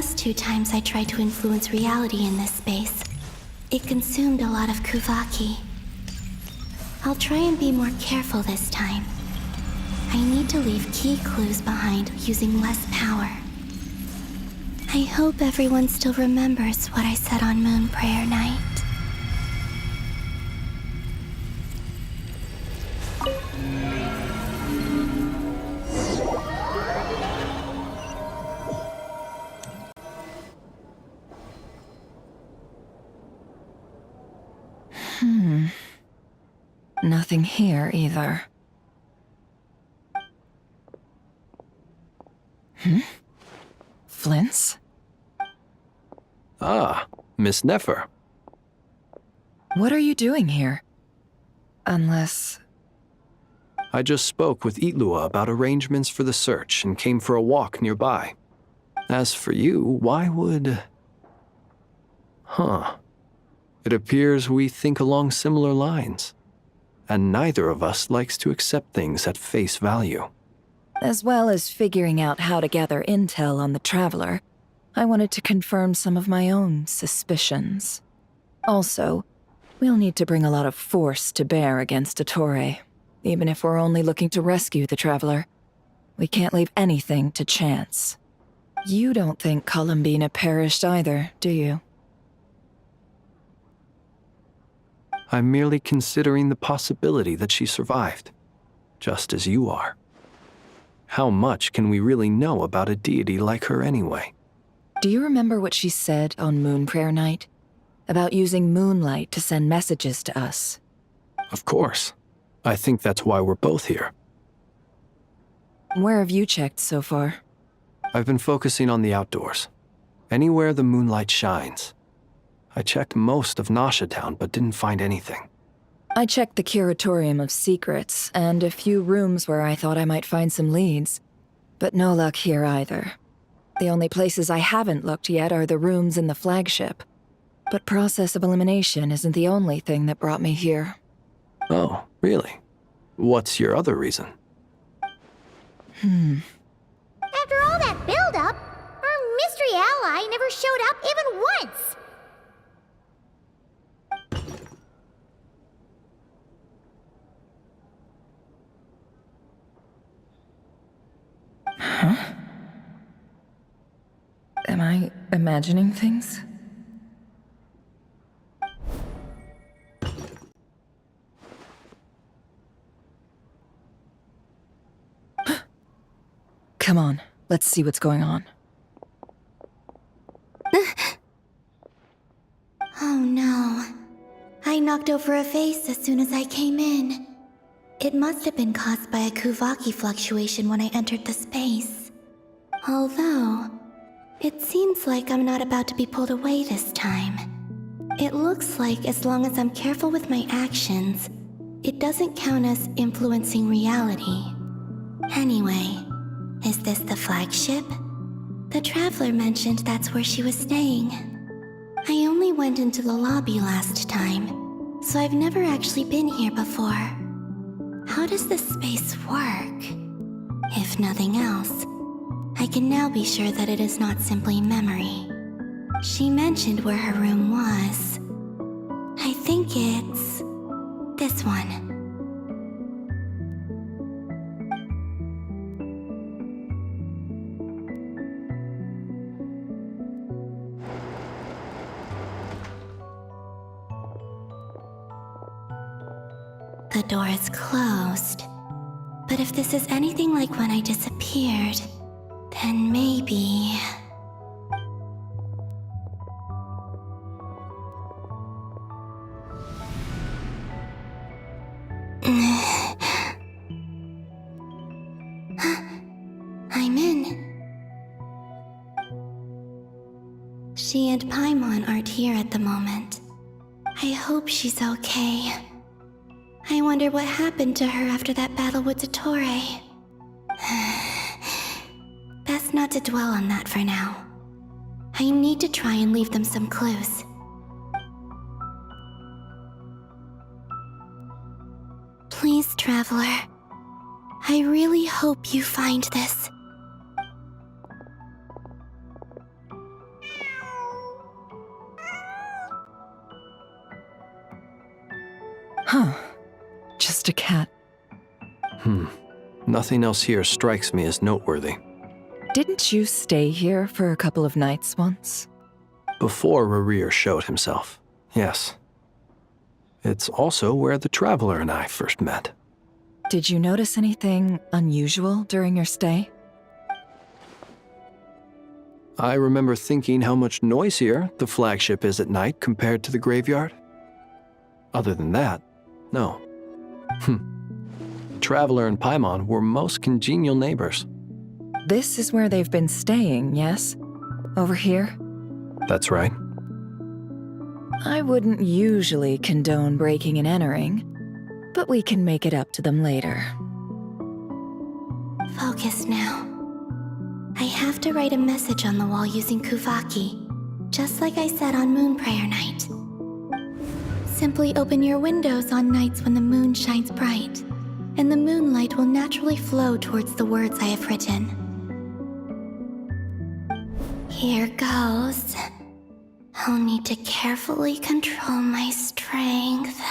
last 2 times I tried to influence reality in this space, it consumed a lot of Kuvaki. I'll try and be more careful this time. I need to leave key clues behind using less power. I hope everyone still remembers what I said on Moon Prayer Night. Nothing here either. Flints? Ah, Miss Nefer. What are you doing here? Unless... I just spoke with Itlua about arrangements for the search and came for a walk nearby. As for you, why would... It appears we think along similar lines. And neither of us likes to accept things at face value. As well as figuring out how to gather intel on the Traveler, I wanted to confirm some of my own suspicions. Also, we'll need to bring a lot of force to bear against Ettore, even if we're only looking to rescue the Traveler. We can't leave anything to chance. You don't think Columbina perished either, do you? I'm merely considering the possibility that she survived, just as you are. How much can we really know about a deity like her anyway? Do you remember what she said on Moon Prayer Night? About using moonlight to send messages to us? Of course. I think that's why we're both here. Where have you checked so far? I've been focusing on the outdoors. Anywhere the moonlight shines. I checked most of Nasha Town, but didn't find anything. I checked the Curatorium of Secrets, and a few rooms where I thought I might find some leads. But no luck here either. The only places I haven't looked yet are the rooms in the flagship. But process of elimination isn't the only thing that brought me here. Oh, really? What's your other reason? After all that build-up, our mystery ally never showed up even once! Am I imagining things? Come on, let's see what's going on. Oh no. I knocked over a vase as soon as I came in. It must have been caused by a Kuvaki fluctuation when I entered the space. Although, it seems like I'm not about to be pulled away this time. It looks like as long as I'm careful with my actions, it doesn't count as influencing reality. Anyway, is this the flagship? The Traveler mentioned that's where she was staying. I only went into the lobby last time, so I've never actually been here before. How does this space work? If nothing else, I can now be sure that it is not simply memory. She mentioned where her room was. I think it's... this one. The door is closed. But if this is anything like when I disappeared, then maybe... I'm in. She and Paimon aren't here at the moment. I hope she's okay. I wonder what happened to her after that battle with Ettore. Best not to dwell on that for now. I need to try and leave them some clues. Please, Traveler. I really hope you find this. Just a cat. Nothing else here strikes me as noteworthy. Didn't you stay here for a couple of nights once? Before Rerir showed himself, yes. It's also where the Traveler and I first met. Did you notice anything unusual during your stay? I remember thinking how much noisier the flagship is at night compared to the graveyard. Other than that, no. Traveler and Paimon were most congenial neighbors. This is where they've been staying, yes? Over here? That's right. I wouldn't usually condone breaking and entering, but we can make it up to them later. Focus now. I have to write a message on the wall using Kuvaki, just like I said on Moon Prayer Night. Simply open your windows on nights when the moon shines bright, and the moonlight will naturally flow towards the words I have written. Here goes. I'll need to carefully control my strength.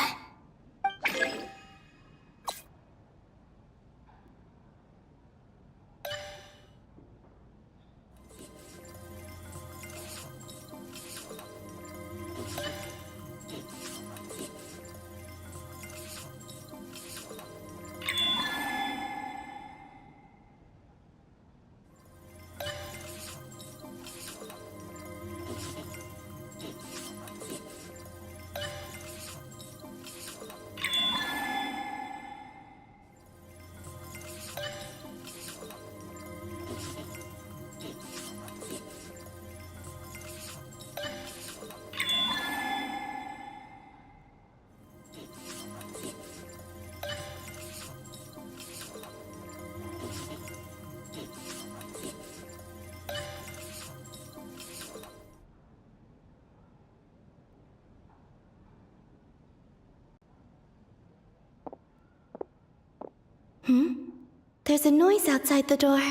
There's a noise outside the door.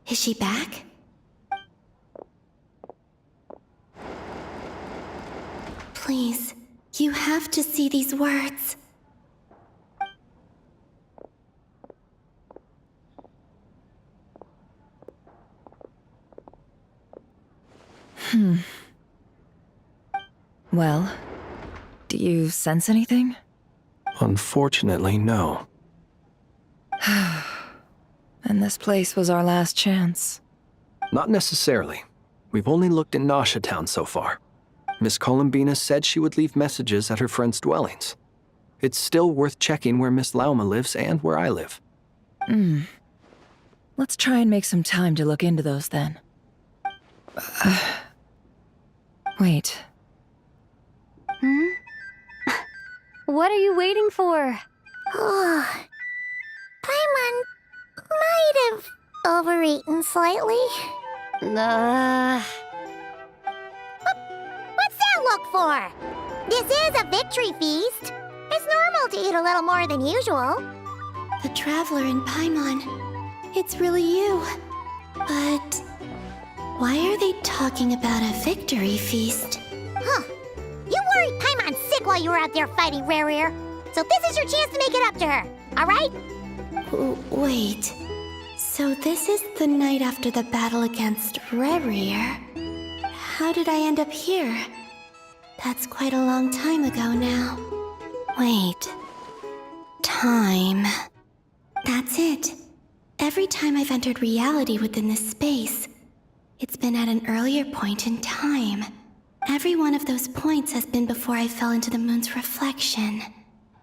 Is she back? Please, you have to see these words. Well, do you sense anything? Unfortunately, no. And this place was our last chance. Not necessarily. We've only looked in Nasha Town so far. Miss Columbina said she would leave messages at her friends' dwellings. It's still worth checking where Miss Lauma lives and where I live. Let's try and make some time to look into those then. Wait. What are you waiting for? Paimon might have overeaten slightly. Uh, What's that look for? This is a victory feast. It's normal to eat a little more than usual. The Traveler and Paimon. It's really you. But why are they talking about a victory feast? Huh. You worried Paimon sick while you were out there fighting Rerir. So this is your chance to make it up to her, alright? Wait. So this is the night after the battle against Rerir. How did I end up here? That's quite a long time ago now. Wait. Time. That's it. Every time I've entered reality within this space, it's been at an earlier point in time. Every one of those points has been before I fell into the moon's reflection.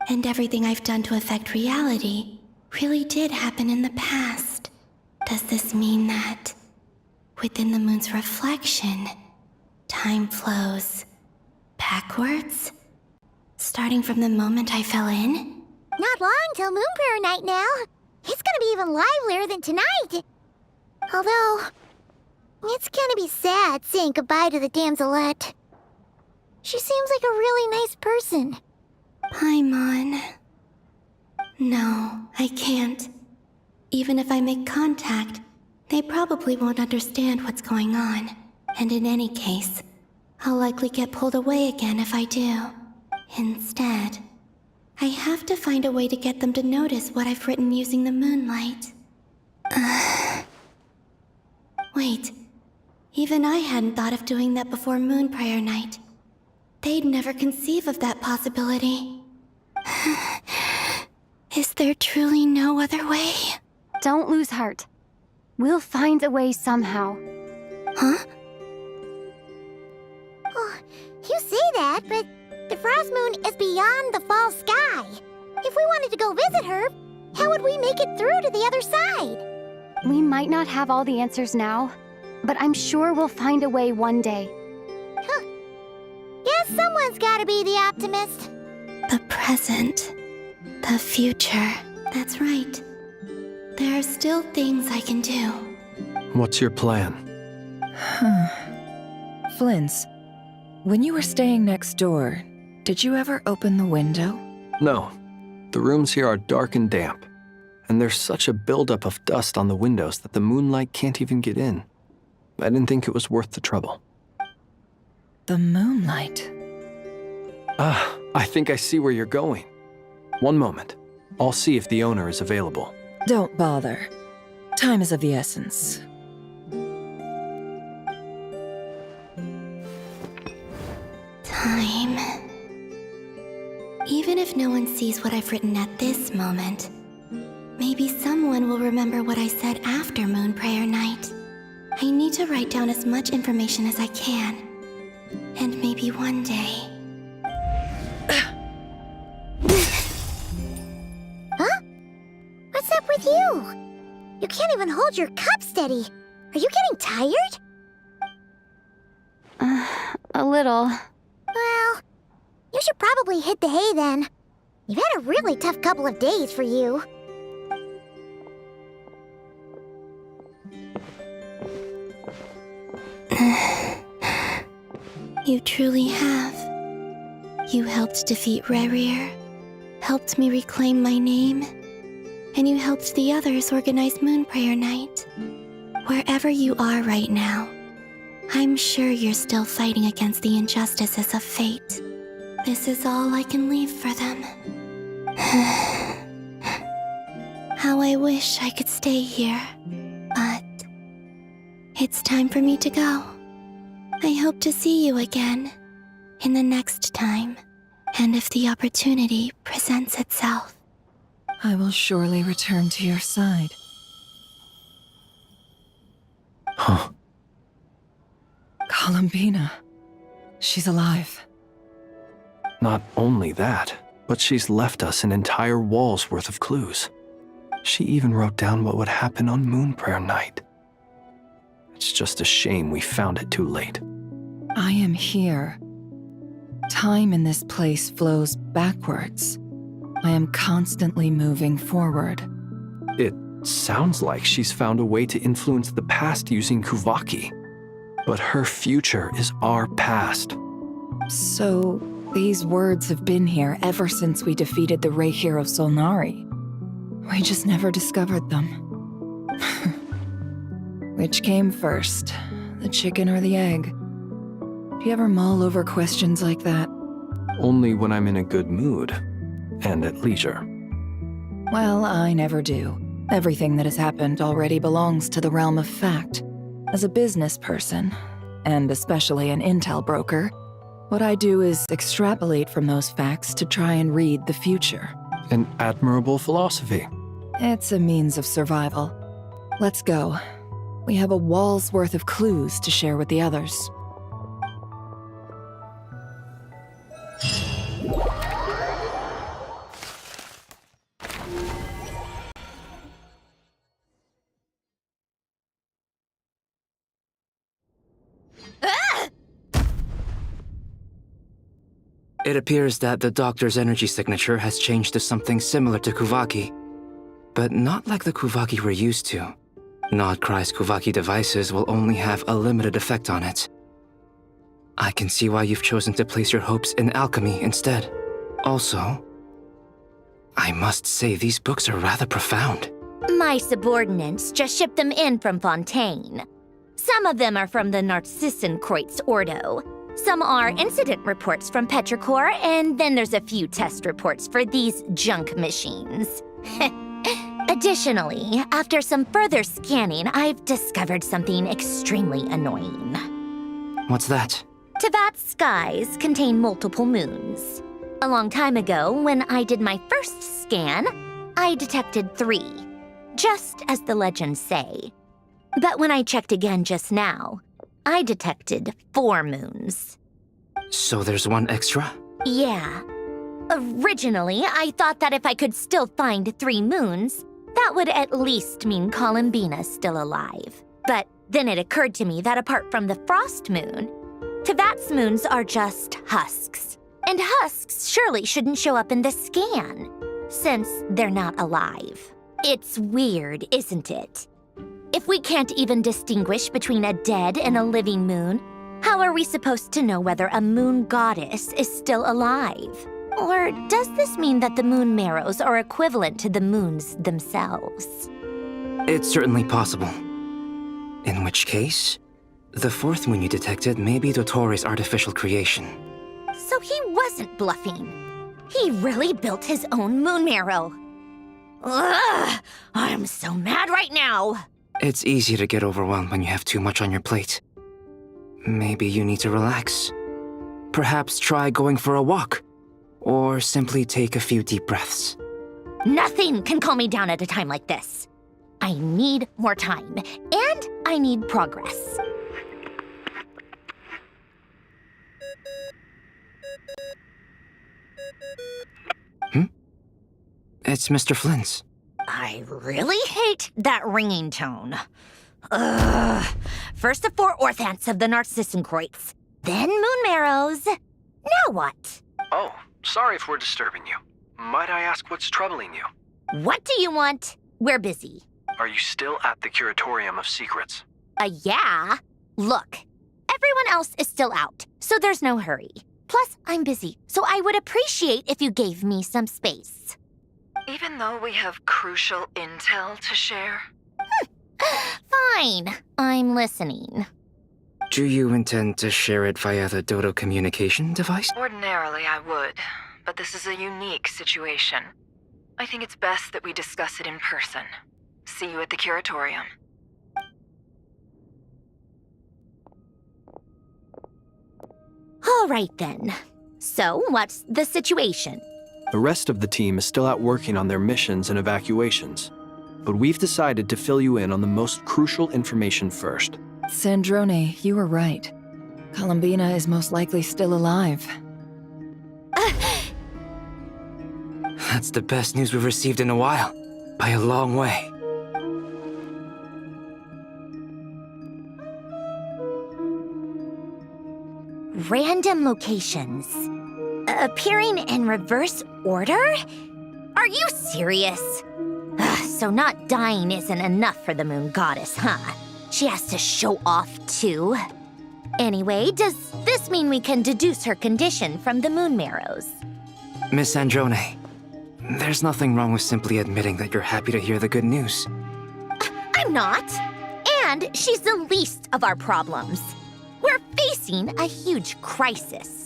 And everything I've done to affect reality really did happen in the past. Does this mean that within the moon's reflection, time flows backwards? Starting from the moment I fell in? Not long till Moon Prayer Night now. It's gonna be even livelier than tonight. Although, it's gonna be sad saying goodbye to the damselette. She seems like a really nice person. Paimon. No, I can't. Even if I make contact, they probably won't understand what's going on. And in any case, I'll likely get pulled away again if I do. Instead, I have to find a way to get them to notice what I've written using the moonlight. Wait. Even I hadn't thought of doing that before Moon Prayer Night. They'd never conceive of that possibility. Is there truly no other way? Don't lose heart. We'll find a way somehow. Huh? Oh, you say that, but the Frost Moon is beyond the fall sky. If we wanted to go visit her, how would we make it through to the other side? We might not have all the answers now, but I'm sure we'll find a way one day. Huh. Guess someone's gotta be the optimist. The present. The future. That's right. There are still things I can do. What's your plan? Flint's, when you were staying next door, did you ever open the window? No. The rooms here are dark and damp, and there's such a buildup of dust on the windows that the moonlight can't even get in. I didn't think it was worth the trouble. The moonlight. Ah, I think I see where you're going. One moment. I'll see if the owner is available. Don't bother. Time is of the essence. Time. Even if no one sees what I've written at this moment, maybe someone will remember what I said after Moon Prayer Night. I need to write down as much information as I can. And maybe one day... Huh? What's up with you? You can't even hold your cup steady. Are you getting tired? A little. Well, you should probably hit the hay then. You've had a really tough couple of days for you. You truly have. You helped defeat Rerir, helped me reclaim my name, and you helped the others organize Moon Prayer Night. Wherever you are right now, I'm sure you're still fighting against the injustices of fate. This is all I can leave for them. How I wish I could stay here, but it's time for me to go. I hope to see you again in the next time, and if the opportunity presents itself. I will surely return to your side. Huh. Columbina. She's alive. Not only that, but she's left us an entire wall's worth of clues. She even wrote down what would happen on Moon Prayer Night. It's just a shame we found it too late. I am here. Time in this place flows backwards. I am constantly moving forward. It sounds like she's found a way to influence the past using Kuvaki. But her future is our past. So, these words have been here ever since we defeated the Ray Hero Solnari. We just never discovered them. Which came first, the chicken or the egg? Do you ever mull over questions like that? Only when I'm in a good mood and at leisure. Well, I never do. Everything that has happened already belongs to the realm of fact. As a business person, and especially an intel broker, what I do is extrapolate from those facts to try and read the future. An admirable philosophy. It's a means of survival. Let's go. We have a wall's worth of clues to share with the others. It appears that the doctor's energy signature has changed to something similar to Kuvaki, but not like the Kuvaki we're used to. Nodcry's Kuvaki devices will only have a limited effect on it. I can see why you've chosen to place your hopes in alchemy instead. Also, I must say these books are rather profound. My subordinates just shipped them in from Fontaine. Some of them are from the Narcissenkreuz Ordo. Some are incident reports from Petrichor, and then there's a few test reports for these junk machines. Additionally, after some further scanning, I've discovered something extremely annoying. What's that? Tevat's skies contain multiple moons. A long time ago, when I did my first scan, I detected 3, just as the legends say. But when I checked again just now, I detected 4 moons. So there's one extra? Yeah. Originally, I thought that if I could still find 3 moons, that would at least mean Columbina's still alive. But then it occurred to me that apart from the frost moon, Tevat's moons are just husks. And husks surely shouldn't show up in the scan, since they're not alive. It's weird, isn't it? If we can't even distinguish between a dead and a living moon, how are we supposed to know whether a moon goddess is still alive? Or does this mean that the moon marrows are equivalent to the moons themselves? It's certainly possible. In which case, the 4th moon you detected may be Dottore artificial creation. So he wasn't bluffing. He really built his own moon marrow. Ugh! I'm so mad right now! It's easy to get overwhelmed when you have too much on your plate. Maybe you need to relax. Perhaps try going for a walk. Or simply take a few deep breaths. Nothing can calm me down at a time like this. I need more time, and I need progress. It's Mr. Flynn's. I really hate that ringing tone. Ugh. First the 4 orthants of the Narcissenkreuz, then moon marrows. Now what? Oh, sorry if we're disturbing you. Might I ask what's troubling you? What do you want? We're busy. Are you still at the Curatorium of Secrets? Yeah. Look, everyone else is still out, so there's no hurry. Plus, I'm busy, so I would appreciate if you gave me some space. Even though we have crucial intel to share? Fine. I'm listening. Do you intend to share it via the Dodo communication device? Ordinarily, I would, but this is a unique situation. I think it's best that we discuss it in person. See you at the Curatorium. All right, then. So, what's the situation? The rest of the team is still out working on their missions and evacuations, but we've decided to fill you in on the most crucial information first. Sandrone, you were right. Columbina is most likely still alive. That's the best news we've received in a while. By a long way. Random locations. Appearing in reverse order? Are you serious? So not dying isn't enough for the moon goddess, huh? She has to show off too. Anyway, does this mean we can deduce her condition from the moon marrows? Miss Androne, there's nothing wrong with simply admitting that you're happy to hear the good news. I'm not. And she's the least of our problems. We're facing a huge crisis.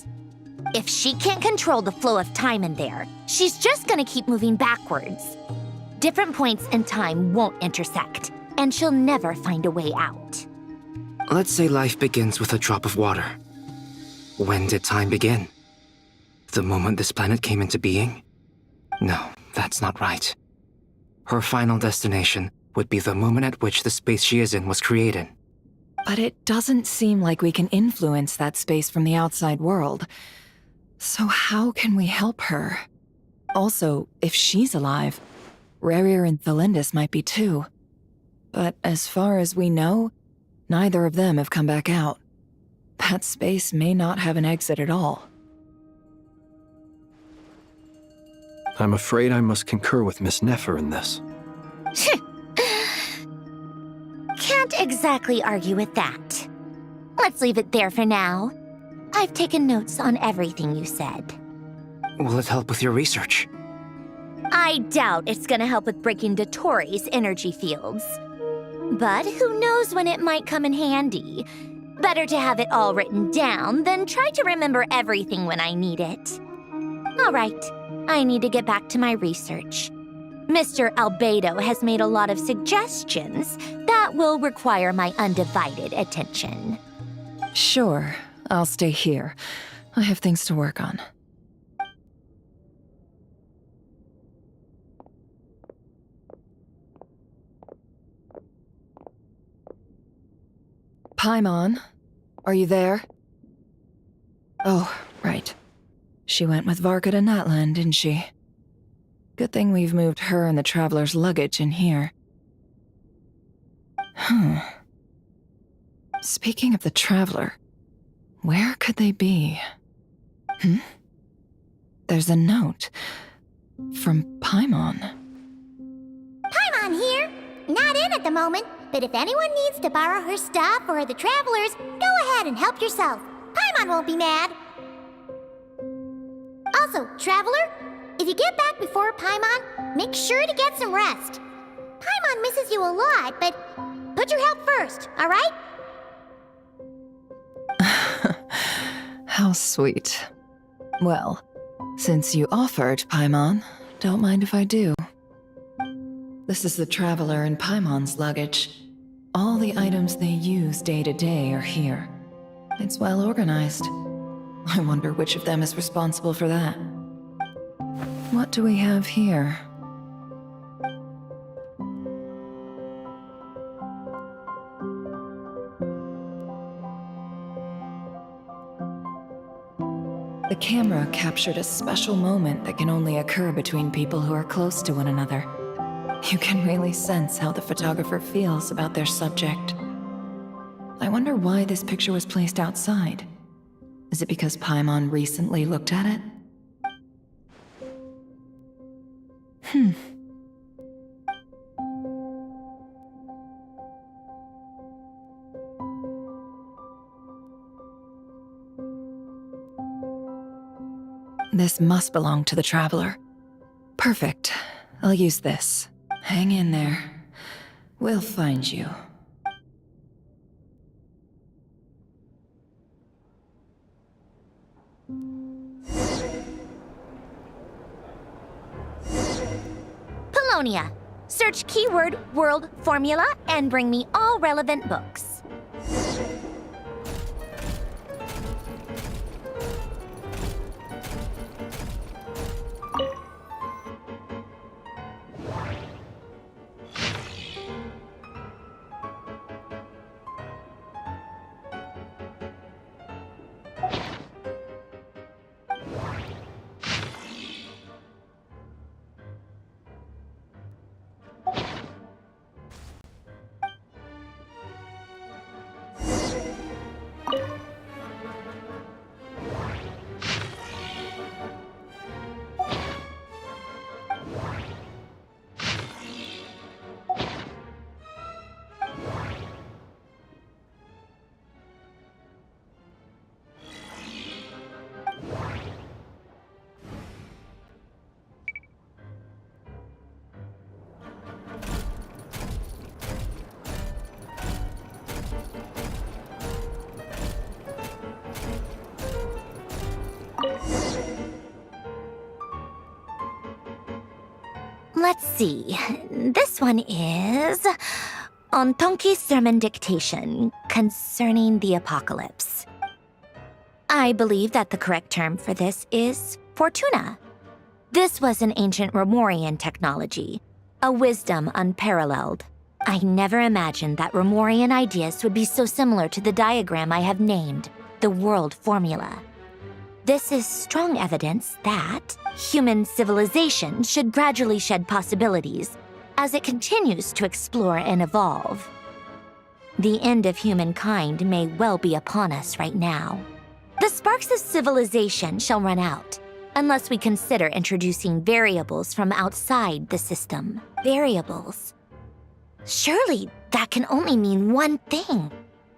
If she can't control the flow of time in there, she's just gonna keep moving backwards. Different points in time won't intersect, and she'll never find a way out. Let's say life begins with a drop of water. When did time begin? The moment this planet came into being? No, that's not right. Her final destination would be the moment at which the space she is in was created. But it doesn't seem like we can influence that space from the outside world. So how can we help her? Also, if she's alive, Rerir and Thalindis might be too. But as far as we know, neither of them have come back out. That space may not have an exit at all. I'm afraid I must concur with Miss Nefer in this. Can't exactly argue with that. Let's leave it there for now. I've taken notes on everything you said. Will it help with your research? I doubt it's gonna help with breaking Dottore's energy fields. But who knows when it might come in handy. Better to have it all written down than try to remember everything when I need it. All right, I need to get back to my research. Mr. Albedo has made a lot of suggestions that will require my undivided attention. Sure, I'll stay here. I have things to work on. Paimon, are you there? Oh, right. She went with Varka to Natlan, didn't she? Good thing we've moved her and the Traveler's luggage in here. Speaking of the Traveler, where could they be? There's a note from Paimon. Paimon here. Not in at the moment, but if anyone needs to borrow her stuff or the Travelers, go ahead and help yourself. Paimon won't be mad. Also, Traveler, if you get back before Paimon, make sure to get some rest. Paimon misses you a lot, but put your health first, all right? How sweet. Well, since you offered, Paimon, don't mind if I do. This is the Traveler and Paimon's luggage. All the items they use day to day are here. It's well organized. I wonder which of them is responsible for that. What do we have here? The camera captured a special moment that can only occur between people who are close to one another. You can really sense how the photographer feels about their subject. I wonder why this picture was placed outside. Is it because Paimon recently looked at it? This must belong to the Traveler. Perfect. I'll use this. Hang in there. We'll find you. Polonia. Search keyword world formula and bring me all relevant books. Let's see. This one is on Tonki's sermon dictation concerning the apocalypse. I believe that the correct term for this is Fortuna. This was an ancient Remorian technology, a wisdom unparalleled. I never imagined that Remorian ideas would be so similar to the diagram I have named, the world formula. This is strong evidence that human civilization should gradually shed possibilities as it continues to explore and evolve. The end of humankind may well be upon us right now. The sparks of civilization shall run out unless we consider introducing variables from outside the system. Variables. Surely that can only mean one thing.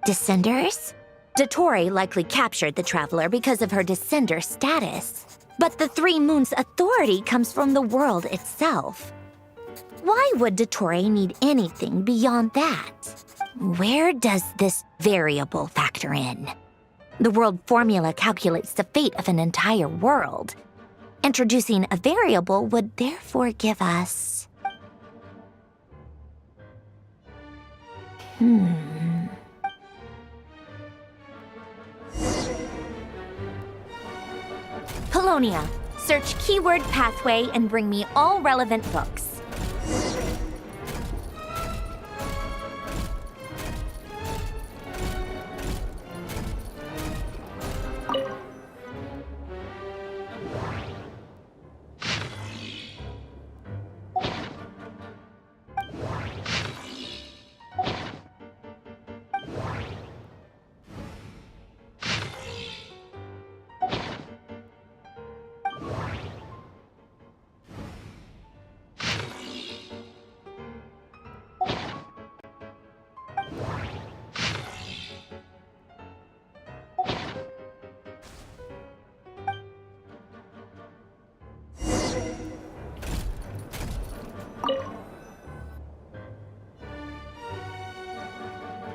Descenders? Dottore likely captured the Traveler because of her descender status. But the Three Moons' authority comes from the world itself. Why would Dottore need anything beyond that? Where does this variable factor in? The world formula calculates the fate of an entire world. Introducing a variable would therefore give us... Polonia, search keyword pathway and bring me all relevant books.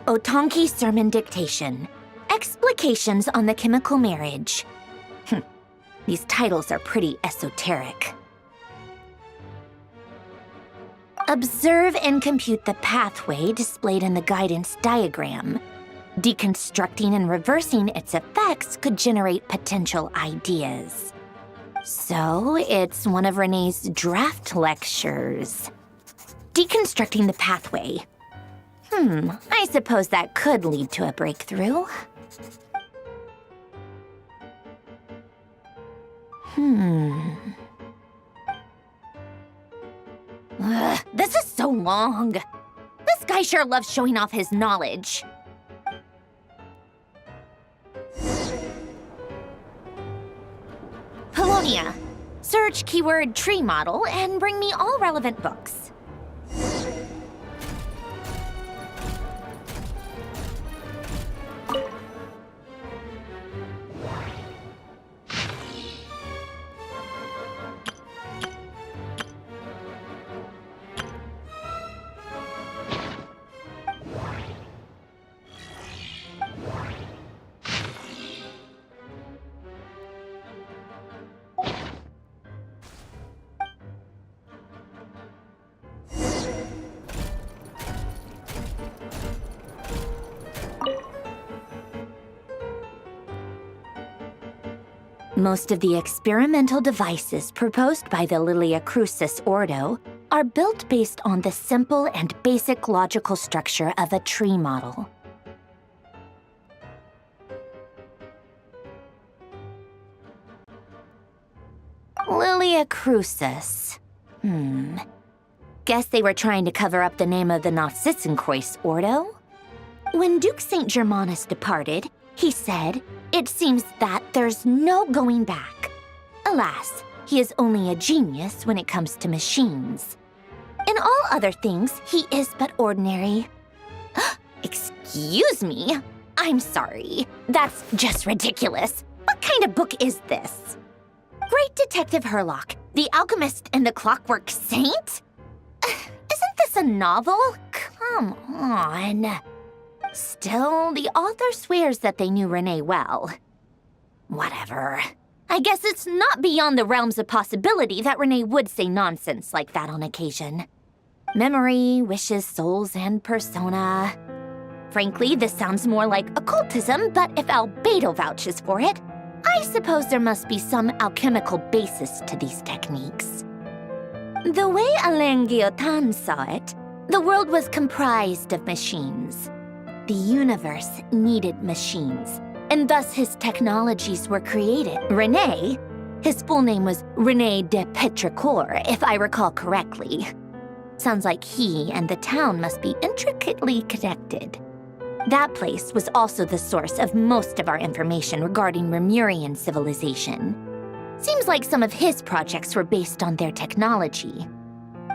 Otonki Sermon Dictation. Explications on the Chemical Marriage. These titles are pretty esoteric. Observe and compute the pathway displayed in the guidance diagram. Deconstructing and reversing its effects could generate potential ideas. So, it's one of Renee's draft lectures. Deconstructing the pathway. I suppose that could lead to a breakthrough. This is so long. This guy sure loves showing off his knowledge. Polonia, search keyword tree model and bring me all relevant books. Most of the experimental devices proposed by the Lilia Crucis Ordo are built based on the simple and basic logical structure of a tree model. Lilia Crucis. Guess they were trying to cover up the name of the Narcissenkreuz Ordo? When Duke St. Germanus departed, he said, "It seems that there's no going back." Alas, he is only a genius when it comes to machines. In all other things, he is but ordinary. Excuse me? I'm sorry. That's just ridiculous. What kind of book is this? Great Detective Herlock, The Alchemist and the Clockwork Saint? Isn't this a novel? Come on. Still, the author swears that they knew Renee well. Whatever. I guess it's not beyond the realms of possibility that Renee would say nonsense like that on occasion. Memory, wishes, souls, and persona. Frankly, this sounds more like occultism, but if Albedo vouches for it, I suppose there must be some alchemical basis to these techniques. The way Alain Guillotin saw it, the world was comprised of machines. The universe needed machines, and thus his technologies were created. René, his full name was René de Petrichor, if I recall correctly. Sounds like he and the town must be intricately connected. That place was also the source of most of our information regarding Remurian civilization. Seems like some of his projects were based on their technology.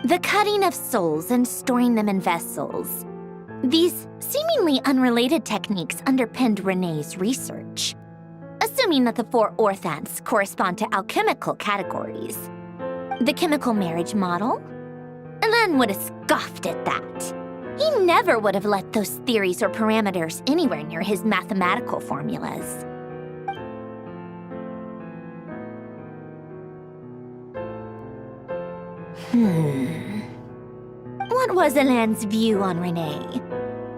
The cutting of souls and storing them in vessels. These seemingly unrelated techniques underpinned René's research. Assuming that the four orthants correspond to alchemical categories. The chemical marriage model? Alain would have scoffed at that. He never would have let those theories or parameters anywhere near his mathematical formulas. What was Alain's view on Renee?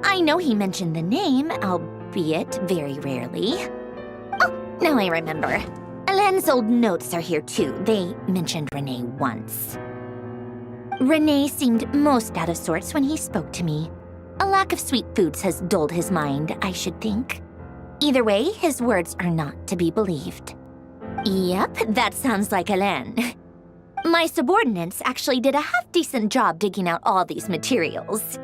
I know he mentioned the name, albeit very rarely. Oh, now I remember. Alain's old notes are here too. They mentioned Renee once. Renee seemed most out of sorts when he spoke to me. A lack of sweet foods has dulled his mind, I should think. Either way, his words are not to be believed. Yep, that sounds like Alain. My subordinates actually did a half-decent job digging out all these materials.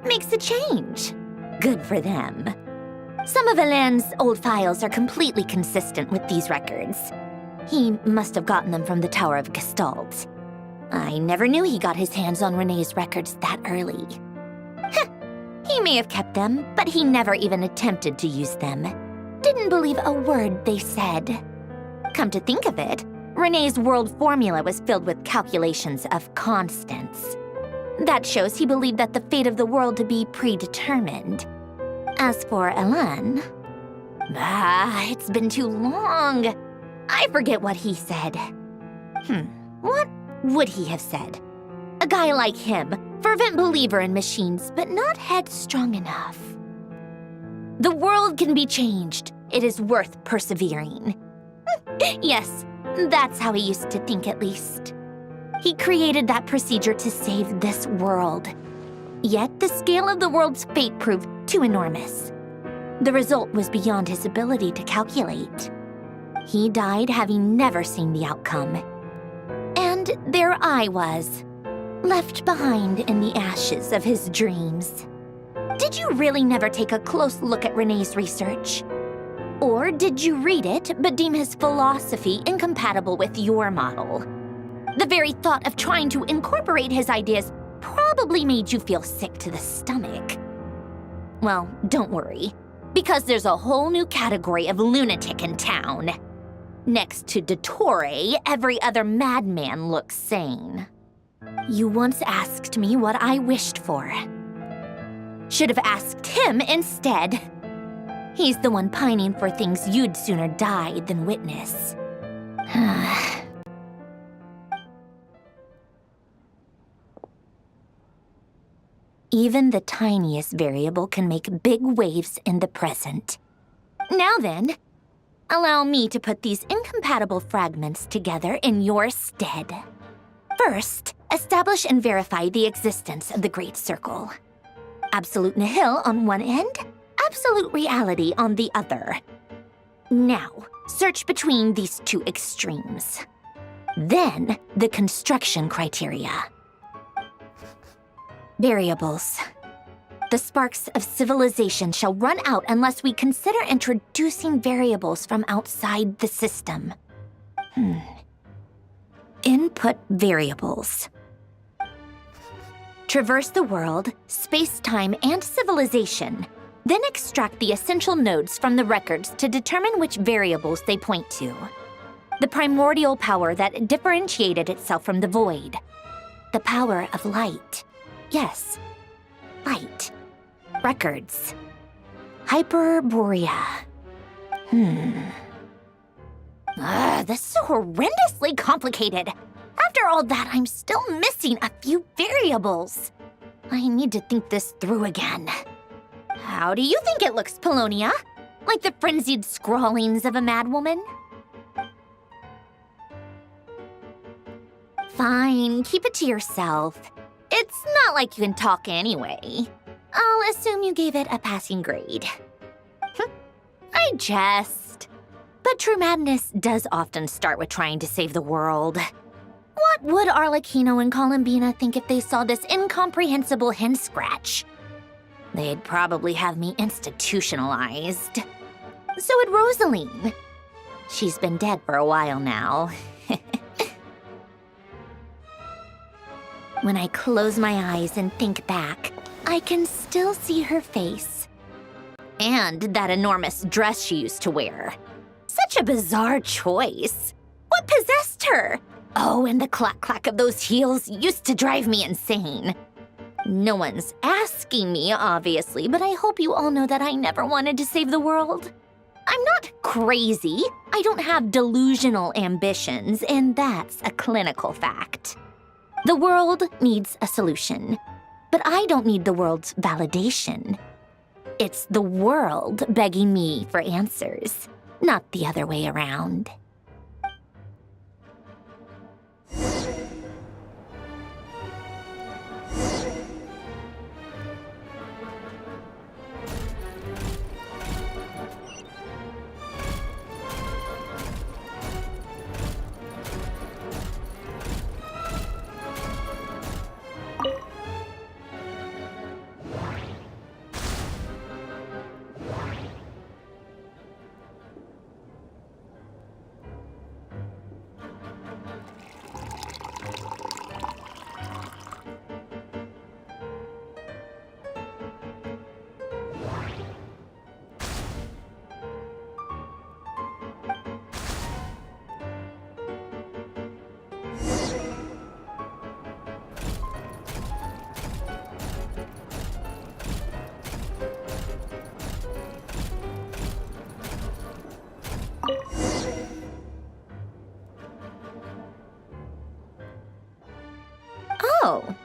Makes a change. Good for them. Some of Alain's old files are completely consistent with these records. He must have gotten them from the Tower of Gestalt. I never knew he got his hands on Renee's records that early. He may have kept them, but he never even attempted to use them. Didn't believe a word they said. Come to think of it, Renee's world formula was filled with calculations of constants. That shows he believed that the fate of the world to be predetermined. As for Alain, it's been too long. I forget what he said. What would he have said? A guy like him, fervent believer in machines, but not headstrong enough. The world can be changed. It is worth persevering. Yes, that's how he used to think at least. He created that procedure to save this world. Yet the scale of the world's fate proved too enormous. The result was beyond his ability to calculate. He died having never seen the outcome. And there I was, left behind in the ashes of his dreams. Did you really never take a close look at Renee's research? Or did you read it but deem his philosophy incompatible with your model? The very thought of trying to incorporate his ideas probably made you feel sick to the stomach. Well, don't worry, because there's a whole new category of lunatic in town. Next to Dottore, every other madman looks sane. You once asked me what I wished for. Should have asked him instead. He's the one pining for things you'd sooner die than witness. Even the tiniest variable can make big waves in the present. Now then, allow me to put these incompatible fragments together in your stead. First, establish and verify the existence of the Great Circle. Absolute nihil on one end, absolute reality on the other. Now, search between these two extremes. Then, the construction criteria. Variables. The sparks of civilization shall run out unless we consider introducing variables from outside the system. Input variables. Traverse the world, space-time, and civilization. Then extract the essential nodes from the records to determine which variables they point to. The primordial power that differentiated itself from the void. The power of light. Yes, light. Records. Hyperborea. This is so horrendously complicated. After all that, I'm still missing a few variables. I need to think this through again. How do you think it looks, Polonia? Like the frenzied scrawlings of a madwoman? Fine, keep it to yourself. It's not like you can talk anyway. I'll assume you gave it a passing grade. I jest. But true madness does often start with trying to save the world. What would Arlecchino and Columbina think if they saw this incomprehensible hen scratch? They'd probably have me institutionalized. So would Rosaline. She's been dead for a while now. When I close my eyes and think back, I can still see her face. And that enormous dress she used to wear. Such a bizarre choice. What possessed her? Oh, and the clack-clack of those heels used to drive me insane. No one's asking me, obviously, but I hope you all know that I never wanted to save the world. I'm not crazy. I don't have delusional ambitions, and that's a clinical fact. The world needs a solution, but I don't need the world's validation. It's the world begging me for answers, not the other way around. Oh,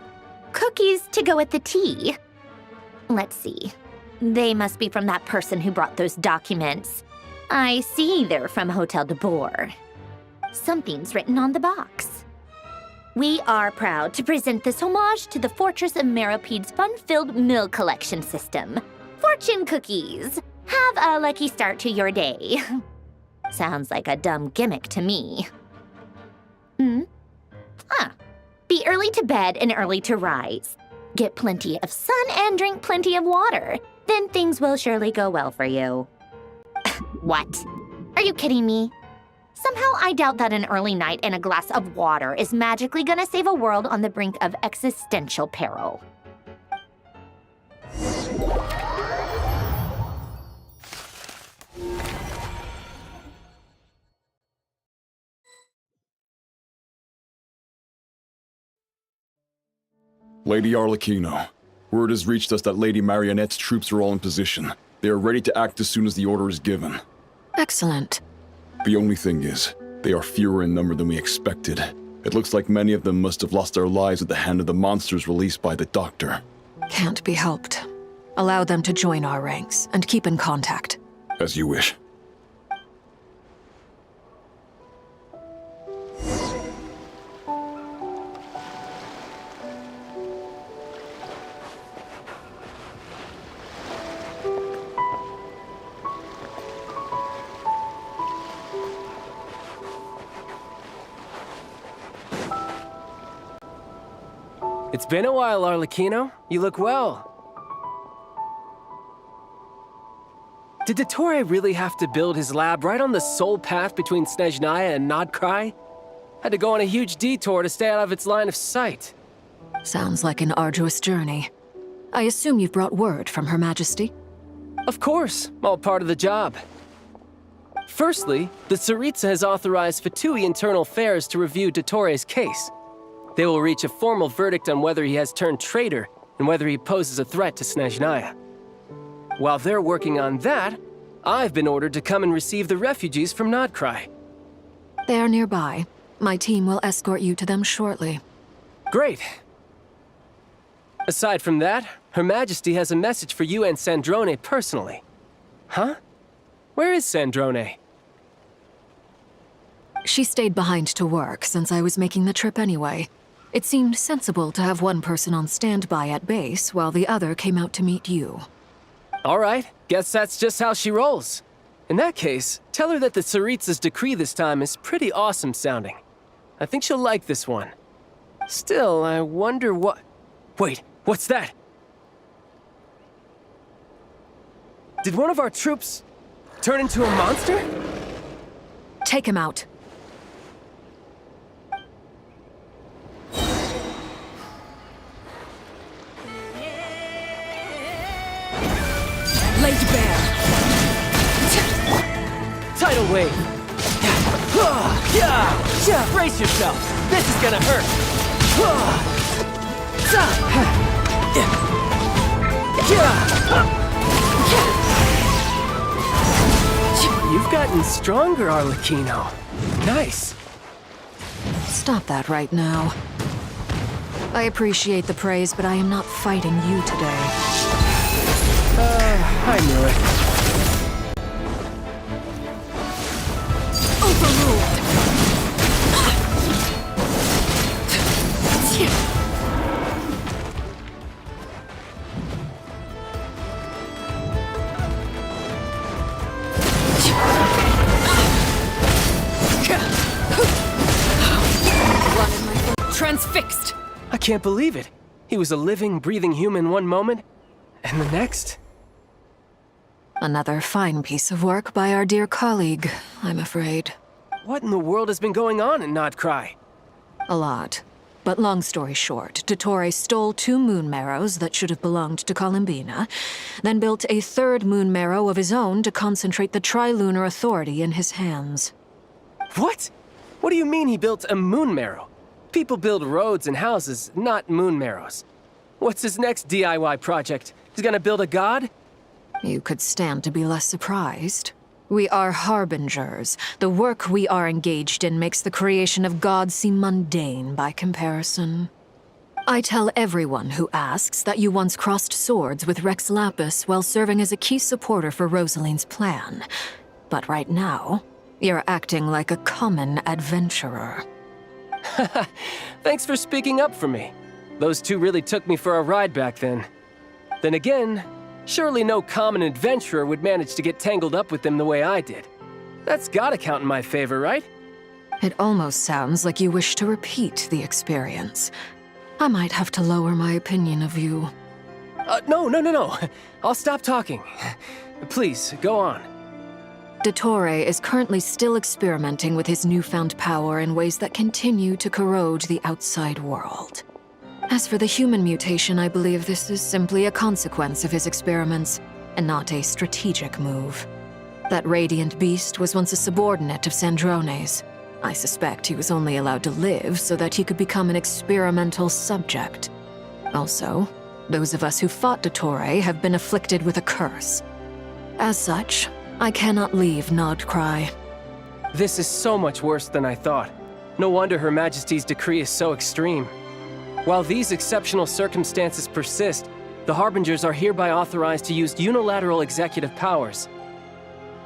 cookies to go with the tea. Let's see. They must be from that person who brought those documents. I see they're from Hotel de Boer. Something's written on the box. We are proud to present this homage to the Fortress of Meropede's fun-filled mill collection system. Fortune cookies. Have a lucky start to your day. Sounds like a dumb gimmick to me. Be early to bed and early to rise. Get plenty of sun and drink plenty of water. Then things will surely go well for you. What? Are you kidding me? Somehow I doubt that an early night and a glass of water is magically gonna save a world on the brink of existential peril. Lady Arlecchino, word has reached us that Lady Marionette's troops are all in position. They are ready to act as soon as the order is given. Excellent. The only thing is, they are fewer in number than we expected. It looks like many of them must have lost their lives at the hand of the monsters released by the Doctor. Can't be helped. Allow them to join our ranks and keep in contact. As you wish. It's been a while, Arlecchino. You look well. Did Dottore really have to build his lab right on the sole path between Snezhnaya and Nodkrai? Had to go on a huge detour to stay out of its line of sight. Sounds like an arduous journey. I assume you've brought word from Her Majesty? Of course, all part of the job. Firstly, the Tsaritsa has authorized Fatui Internal Affairs to review Dottore's case. They will reach a formal verdict on whether he has turned traitor and whether he poses a threat to Snezhnaya. While they're working on that, I've been ordered to come and receive the refugees from Nodkrai. They are nearby. My team will escort you to them shortly. Great. Aside from that, Her Majesty has a message for you and Sandrone personally. Huh? Where is Sandrone? She stayed behind to work since I was making the trip anyway. It seemed sensible to have one person on standby at base while the other came out to meet you. All right, guess that's just how she rolls. In that case, tell her that the Tsaritsa's decree this time is pretty awesome sounding. I think she'll like this one. Still, I wonder what... Wait, what's that? Did one of our troops turn into a monster? Take him out. Laid bare. Tidal wave. Brace yourself. This is gonna hurt. You've gotten stronger, Arlecchino. Nice. Stop that right now. I appreciate the praise, but I am not fighting you today. I knew it. Overruled! Transfixed! I can't believe it. He was a living, breathing human one moment, and the next. Another fine piece of work by our dear colleague, I'm afraid. What in the world has been going on in Nodcry? A lot. But long story short, Dottore stole 2 moon marrows that should have belonged to Columbina, then built a 3rd moon marrow of his own to concentrate the Trilunar Authority in his hands. What? What do you mean he built a moon marrow? People build roads and houses, not moon marrows. What's his next DIY project? He's gonna build a god? You could stand to be less surprised. We are harbingers. The work we are engaged in makes the creation of gods seem mundane by comparison. I tell everyone who asks that you once crossed swords with Rex Lapis while serving as a key supporter for Rosaline's plan. But right now, you're acting like a common adventurer. Thanks for speaking up for me. Those 2 really took me for a ride back then. Then again, surely no common adventurer would manage to get tangled up with them the way I did. That's gotta count in my favor, right? It almost sounds like you wish to repeat the experience. I might have to lower my opinion of you. No. I'll stop talking. Please, go on. Dottore is currently still experimenting with his newfound power in ways that continue to corrode the outside world. As for the human mutation, I believe this is simply a consequence of his experiments, and not a strategic move. That radiant beast was once a subordinate of Sandrone's. I suspect he was only allowed to live so that he could become an experimental subject. Also, those of us who fought Dottore have been afflicted with a curse. As such, I cannot leave Nodcry. This is so much worse than I thought. No wonder Her Majesty's decree is so extreme. While these exceptional circumstances persist, the Harbingers are hereby authorized to use unilateral executive powers.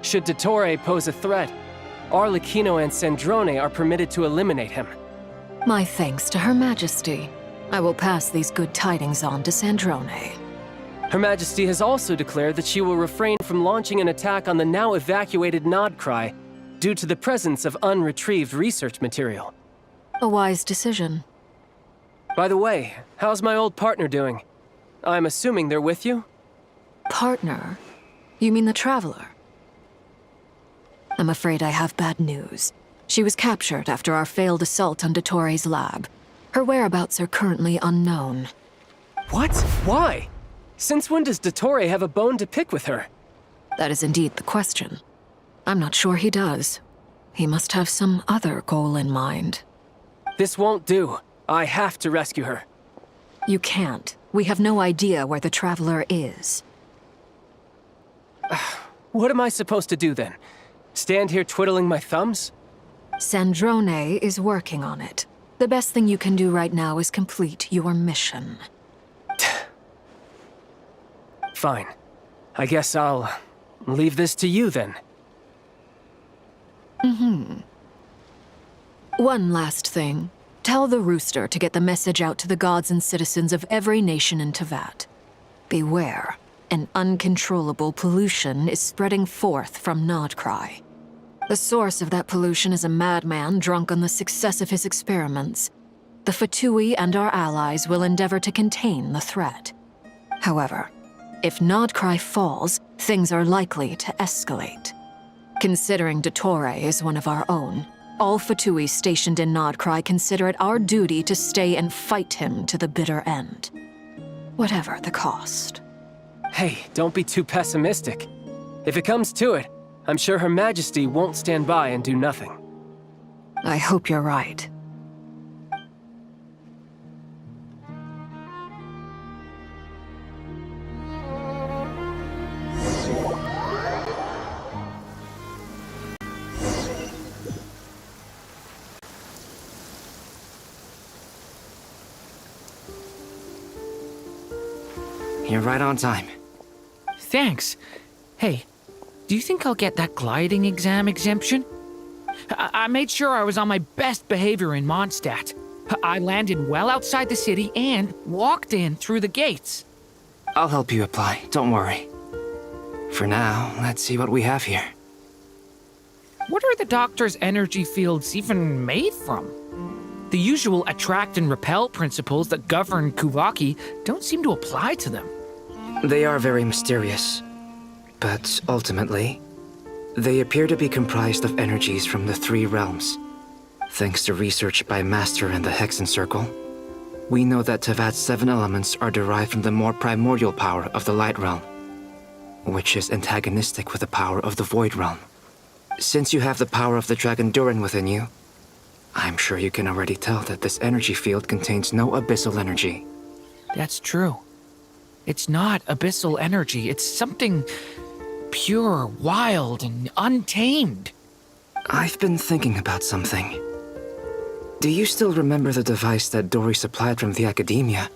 Should Dottore pose a threat, Arlecchino and Sandrone are permitted to eliminate him. My thanks to Her Majesty. I will pass these good tidings on to Sandrone. Her Majesty has also declared that she will refrain from launching an attack on the now evacuated Nodcry due to the presence of unretrieved research material. A wise decision. By the way, how's my old partner doing? I'm assuming they're with you? Partner? You mean the Traveler? I'm afraid I have bad news. She was captured after our failed assault on Dottore's lab. Her whereabouts are currently unknown. What? Why? Since when does Dottore have a bone to pick with her? That is indeed the question. I'm not sure he does. He must have some other goal in mind. This won't do. I have to rescue her. You can't. We have no idea where the Traveler is. What am I supposed to do then? Stand here twiddling my thumbs? Sandrone is working on it. The best thing you can do right now is complete your mission. Fine. I guess I'll leave this to you then. One last thing. Tell the Rooster to get the message out to the gods and citizens of every nation in Tevat. Beware. An uncontrollable pollution is spreading forth from Nodcry. The source of that pollution is a madman drunk on the success of his experiments. The Fatui and our allies will endeavor to contain the threat. However, if Nodcry falls, things are likely to escalate. Considering Dottore is one of our own, all Fatui stationed in Nodcry consider it our duty to stay and fight him to the bitter end. Whatever the cost. Hey, don't be too pessimistic. If it comes to it, I'm sure Her Majesty won't stand by and do nothing. I hope you're right. You're right on time. Thanks. Hey, do you think I'll get that gliding exam exemption? I made sure I was on my best behavior in Mondstadt. I landed well outside the city and walked in through the gates. I'll help you apply, don't worry. For now, let's see what we have here. What are the doctor's energy fields even made from? The usual attract and repel principles that govern Kuvaki don't seem to apply to them. They are very mysterious, but ultimately, they appear to be comprised of energies from the three realms. Thanks to research by Master and the Hexen Circle, we know that Tevat's 7 elements are derived from the more primordial power of the Light Realm, which is antagonistic with the power of the Void Realm. Since you have the power of the Dragon Durin within you, I'm sure you can already tell that this energy field contains no abyssal energy. That's true. It's not abyssal energy, it's something pure, wild, and untamed. I've been thinking about something. Do you still remember the device that Dory supplied from the Academia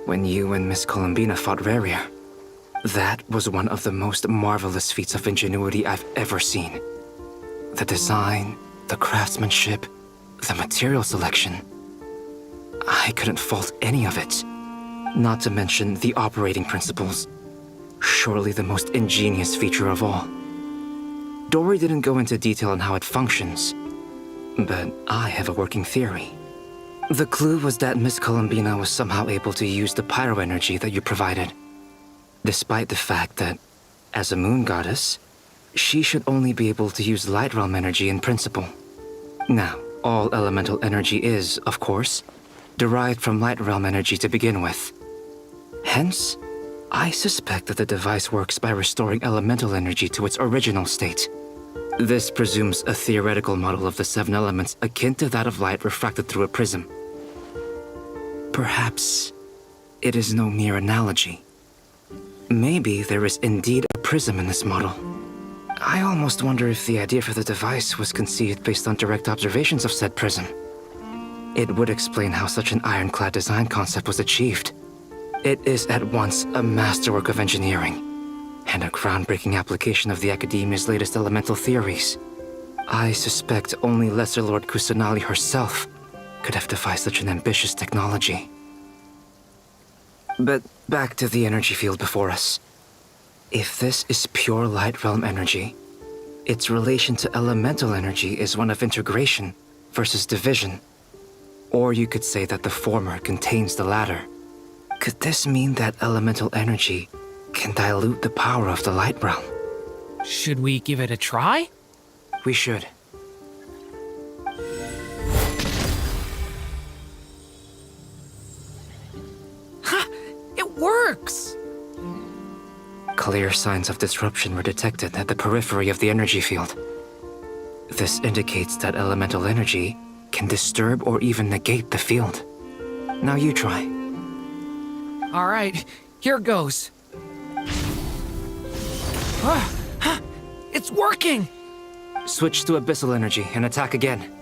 when you and Miss Columbina fought Raria? That was one of the most marvelous feats of ingenuity I've ever seen. The design, the craftsmanship, the material selection. I couldn't fault any of it. Not to mention the operating principles. Surely the most ingenious feature of all. Dory didn't go into detail on how it functions, but I have a working theory. The clue was that Miss Columbina was somehow able to use the pyro energy that you provided, despite the fact that, as a moon goddess, she should only be able to use Light Realm energy in principle. Now, all elemental energy is, of course, derived from Light Realm energy to begin with. Hence, I suspect that the device works by restoring elemental energy to its original state. This presumes a theoretical model of the 7 elements akin to that of light refracted through a prism. Perhaps it is no mere analogy. Maybe there is indeed a prism in this model. I almost wonder if the idea for the device was conceived based on direct observations of said prism. It would explain how such an ironclad design concept was achieved. It is at once a masterwork of engineering and a groundbreaking application of the Academia's latest elemental theories. I suspect only Lesser Lord Kusanali herself could have devised such an ambitious technology. But back to the energy field before us. If this is pure Light Realm energy, its relation to elemental energy is one of integration versus division. Or you could say that the former contains the latter. Could this mean that elemental energy can dilute the power of the Light Realm? Should we give it a try? We should. Ha! It works! Clear signs of disruption were detected at the periphery of the energy field. This indicates that elemental energy can disturb or even negate the field. Now you try. All right, here goes. It's working! Switch to abyssal energy and attack again.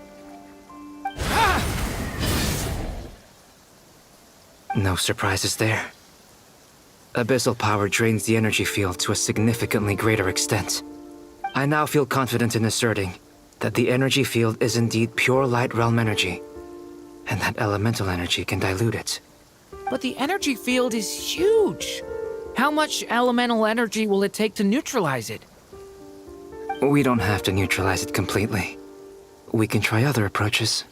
No surprises there. Abyssal power drains the energy field to a significantly greater extent. I now feel confident in asserting that the energy field is indeed pure Light Realm energy, and that elemental energy can dilute it. But the energy field is huge. How much elemental energy will it take to neutralize it? We don't have to neutralize it completely. We can try other approaches.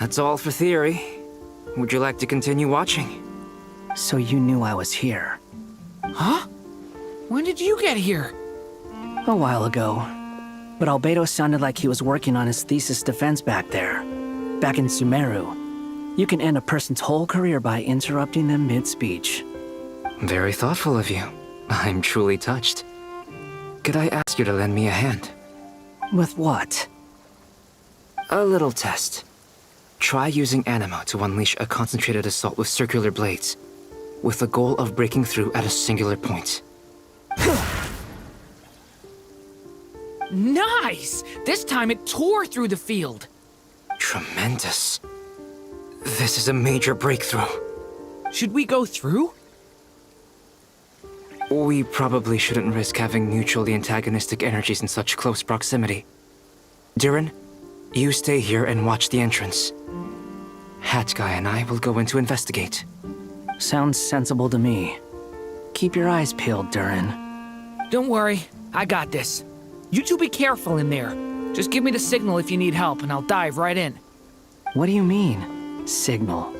That's all for theory. Would you like to continue watching? So you knew I was here. Huh? When did you get here? A while ago. But Albedo sounded like he was working on his thesis defense back there. Back in Sumeru. You can end a person's whole career by interrupting them mid-speech. Very thoughtful of you. I'm truly touched. Could I ask you to lend me a hand? With what? A little test. Try using Animo to unleash a concentrated assault with circular blades, with the goal of breaking through at a singular point. Nice! This time it tore through the field. Tremendous. This is a major breakthrough. Should we go through? We probably shouldn't risk having mutually antagonistic energies in such close proximity. Durin, you stay here and watch the entrance. Hat Guy and I will go in to investigate. Sounds sensible to me. Keep your eyes peeled, Durin. Don't worry, I got this. You two be careful in there. Just give me the signal if you need help, and I'll dive right in. What do you mean, signal?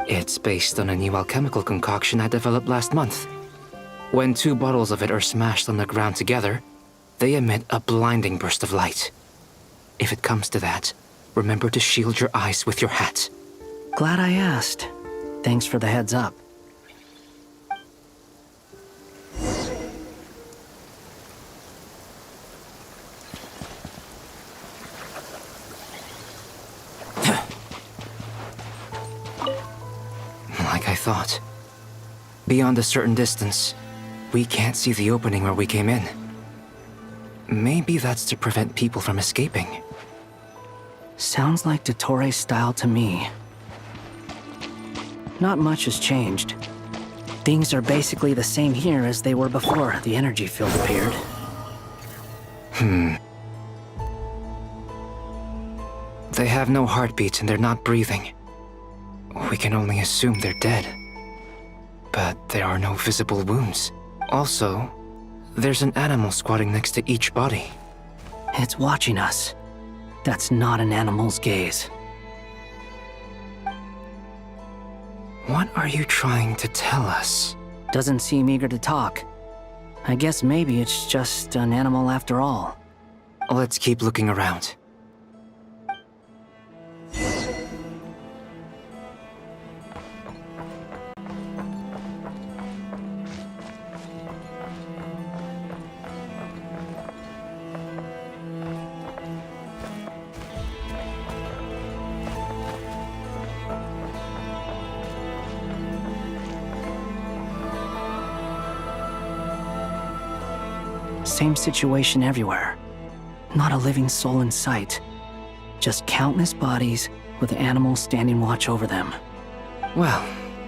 It's based on a new alchemical concoction I developed last month. When 2 bottles of it are smashed on the ground together, they emit a blinding burst of light. If it comes to that, remember to shield your eyes with your hat. Glad I asked. Thanks for the heads up. Like I thought. Beyond a certain distance, we can't see the opening where we came in. Maybe that's to prevent people from escaping. Sounds like Dottore style to me. Not much has changed. Things are basically the same here as they were before the energy field appeared. They have no heartbeat and they're not breathing. We can only assume they're dead. But there are no visible wounds. Also, there's an animal squatting next to each body. It's watching us. That's not an animal's gaze. What are you trying to tell us? Doesn't seem eager to talk. I guess maybe it's just an animal after all. Let's keep looking around. Same situation everywhere. Not a living soul in sight. Just countless bodies with animals standing watch over them. Well,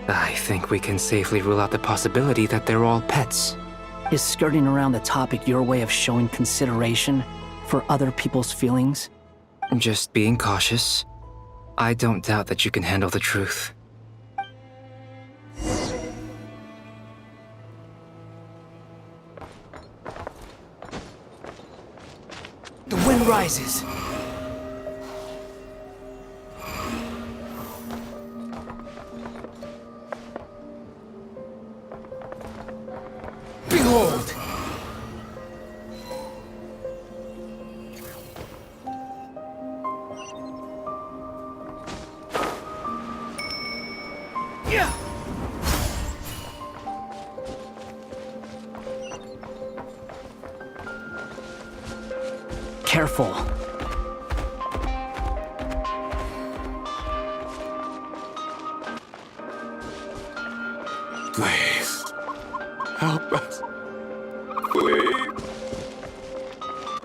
I think we can safely rule out the possibility that they're all pets. Is skirting around the topic your way of showing consideration for other people's feelings? Just being cautious. I don't doubt that you can handle the truth. The wind rises. Behold! Yeah! Careful. Please. Help us. Please.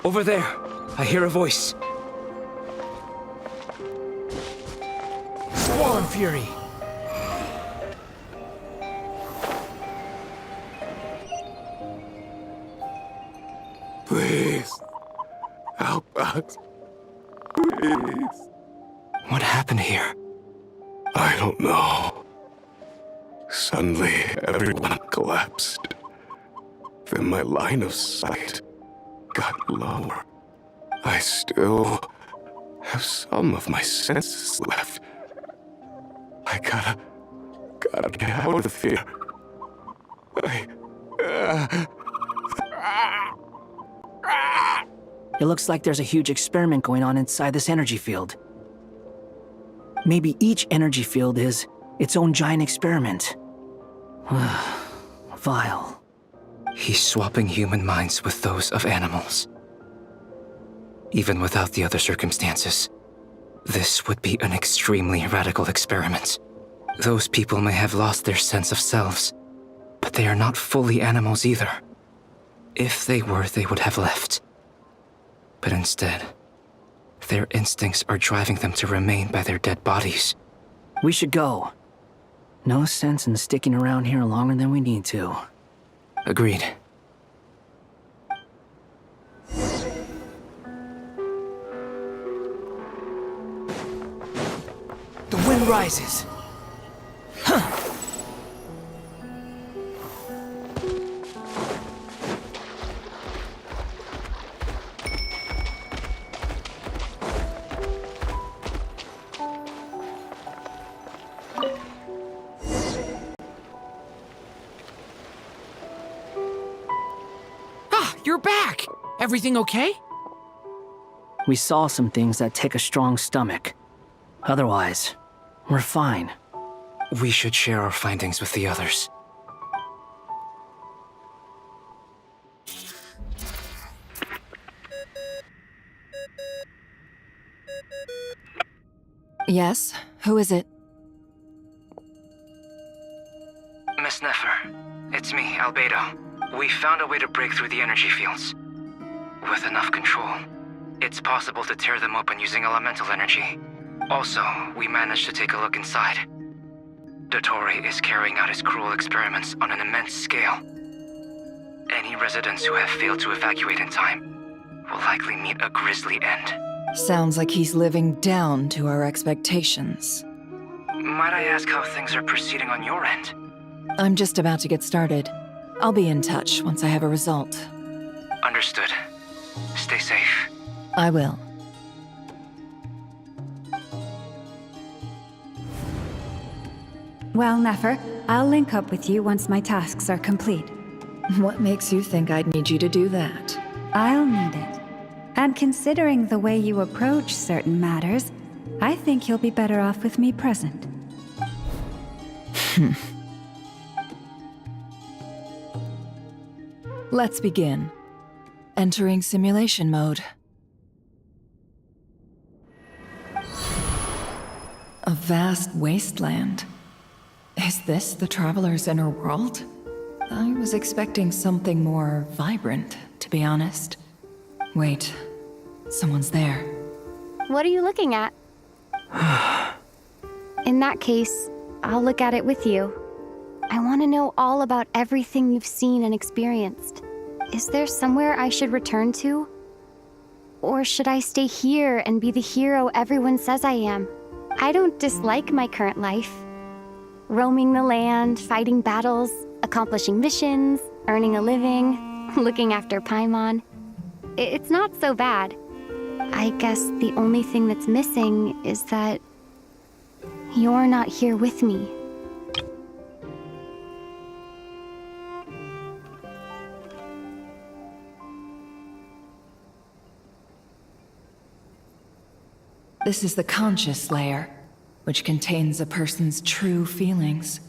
Over there, I hear a voice. Swollen Fury! Please. Help us. Please. What happened here? I don't know. Suddenly, everyone collapsed. Then my line of sight got lower. I still have some of my senses left. I gotta get out of here. It looks like there's a huge experiment going on inside this energy field. Maybe each energy field is its own giant experiment. Vile. He's swapping human minds with those of animals. Even without the other circumstances, this would be an extremely radical experiment. Those people may have lost their sense of selves, but they are not fully animals either. If they were, they would have left. But instead, their instincts are driving them to remain by their dead bodies. We should go. No sense in sticking around here longer than we need to. Agreed. The wind rises. You're back! Everything okay? We saw some things that take a strong stomach. Otherwise, we're fine. We should share our findings with the others. Yes? Who is it? Miss Nefer, it's me, Albedo. We found a way to break through the energy fields. With enough control, it's possible to tear them open using elemental energy. Also, we managed to take a look inside. Dottore is carrying out his cruel experiments on an immense scale. Any residents who have failed to evacuate in time will likely meet a grisly end. Sounds like he's living down to our expectations. Might I ask how things are proceeding on your end? I'm just about to get started. I'll be in touch once I have a result. Understood. Stay safe. I will. Well, Nefer, I'll link up with you once my tasks are complete. What makes you think I'd need you to do that? I'll need it. And considering the way you approach certain matters, I think you'll be better off with me present. Let's begin. Entering simulation mode. A vast wasteland. Is this the Traveler's inner world? I was expecting something more vibrant, to be honest. Wait, someone's there. What are you looking at? In that case, I'll look at it with you. I want to know all about everything you've seen and experienced. Is there somewhere I should return to? Or should I stay here and be the hero everyone says I am? I don't dislike my current life. Roaming the land, fighting battles, accomplishing missions, earning a living, looking after Paimon. It's not so bad. I guess the only thing that's missing is that you're not here with me. This is the conscious layer, which contains a person's true feelings.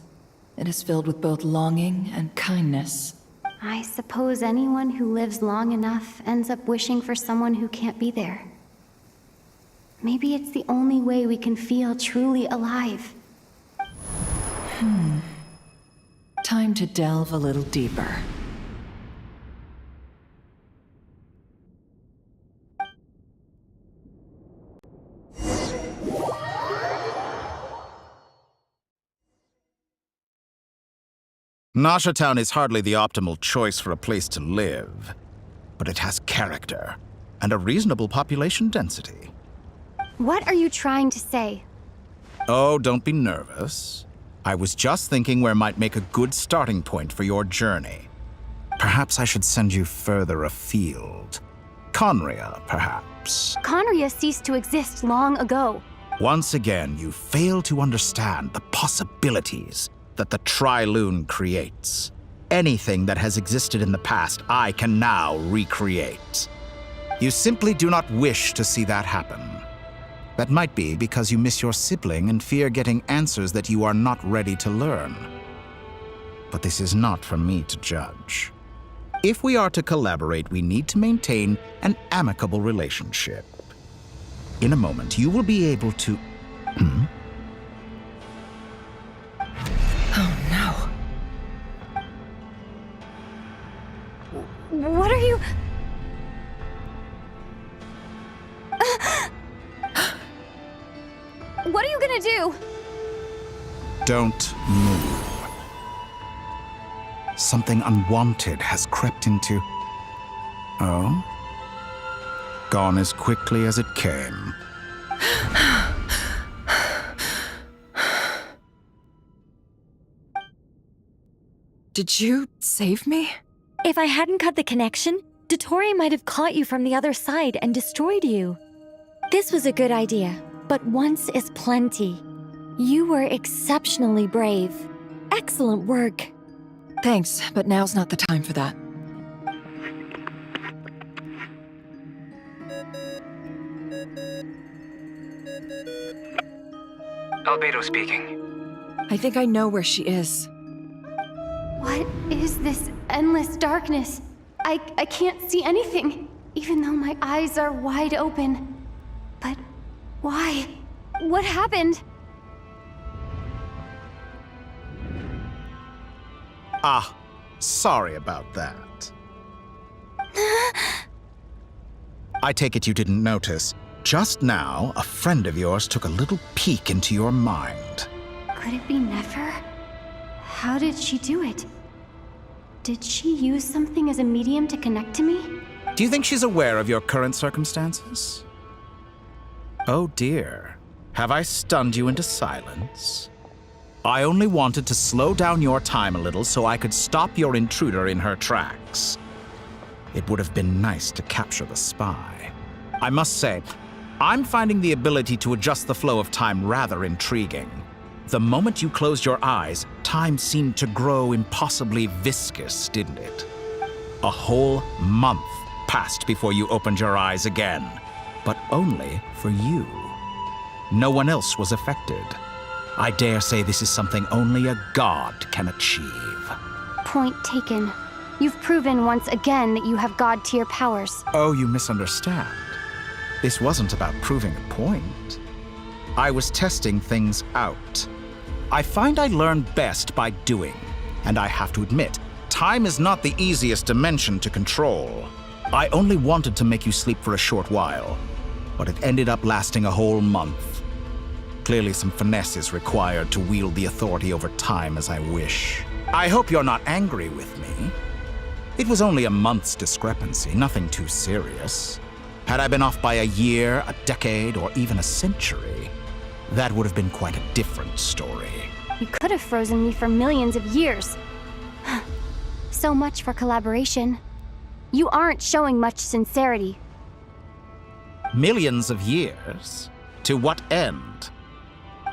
It is filled with both longing and kindness. I suppose anyone who lives long enough ends up wishing for someone who can't be there. Maybe it's the only way we can feel truly alive. Time to delve a little deeper. Nasha Town is hardly the optimal choice for a place to live, but it has character and a reasonable population density. What are you trying to say? Oh, don't be nervous. I was just thinking where might make a good starting point for your journey. Perhaps I should send you further afield. Conria, perhaps. Conria ceased to exist long ago. Once again, you fail to understand the possibilities that the Tri-Lune creates. Anything that has existed in the past, I can now recreate. You simply do not wish to see that happen. That might be because you miss your sibling and fear getting answers that you are not ready to learn. But this is not for me to judge. If we are to collaborate, we need to maintain an amicable relationship. In a moment, you will be able to... Oh no. What are you... What are you gonna do? Don't move. Something unwanted has crept into... Oh? Gone as quickly as it came. Did you save me? If I hadn't cut the connection, Dottore might have caught you from the other side and destroyed you. This was a good idea, but once is plenty. You were exceptionally brave. Excellent work. Thanks, but now's not the time for that. Albedo speaking. I think I know where she is. What is this endless darkness? I can't see anything, even though my eyes are wide open. But why? What happened? Ah, sorry about that. I take it you didn't notice. Just now, a friend of yours took a little peek into your mind. Could it be Nefer? How did she do it? Did she use something as a medium to connect to me? Do you think she's aware of your current circumstances? Oh dear. Have I stunned you into silence? I only wanted to slow down your time a little so I could stop your intruder in her tracks. It would have been nice to capture the spy. I must say, I'm finding the ability to adjust the flow of time rather intriguing. The moment you closed your eyes, time seemed to grow impossibly viscous, didn't it? A whole month passed before you opened your eyes again, but only for you. No one else was affected. I dare say this is something only a god can achieve. Point taken. You've proven once again that you have god-tier powers. Oh, you misunderstand. This wasn't about proving a point. I was testing things out. I find I learn best by doing, and I have to admit, time is not the easiest dimension to control. I only wanted to make you sleep for a short while, but it ended up lasting a whole month. Clearly some finesse is required to wield the authority over time as I wish. I hope you're not angry with me. It was only a month's discrepancy, nothing too serious. Had I been off by a year, a decade, or even a century, that would have been quite a different story. You could have frozen me for millions of years. So much for collaboration. You aren't showing much sincerity. Millions of years? To what end?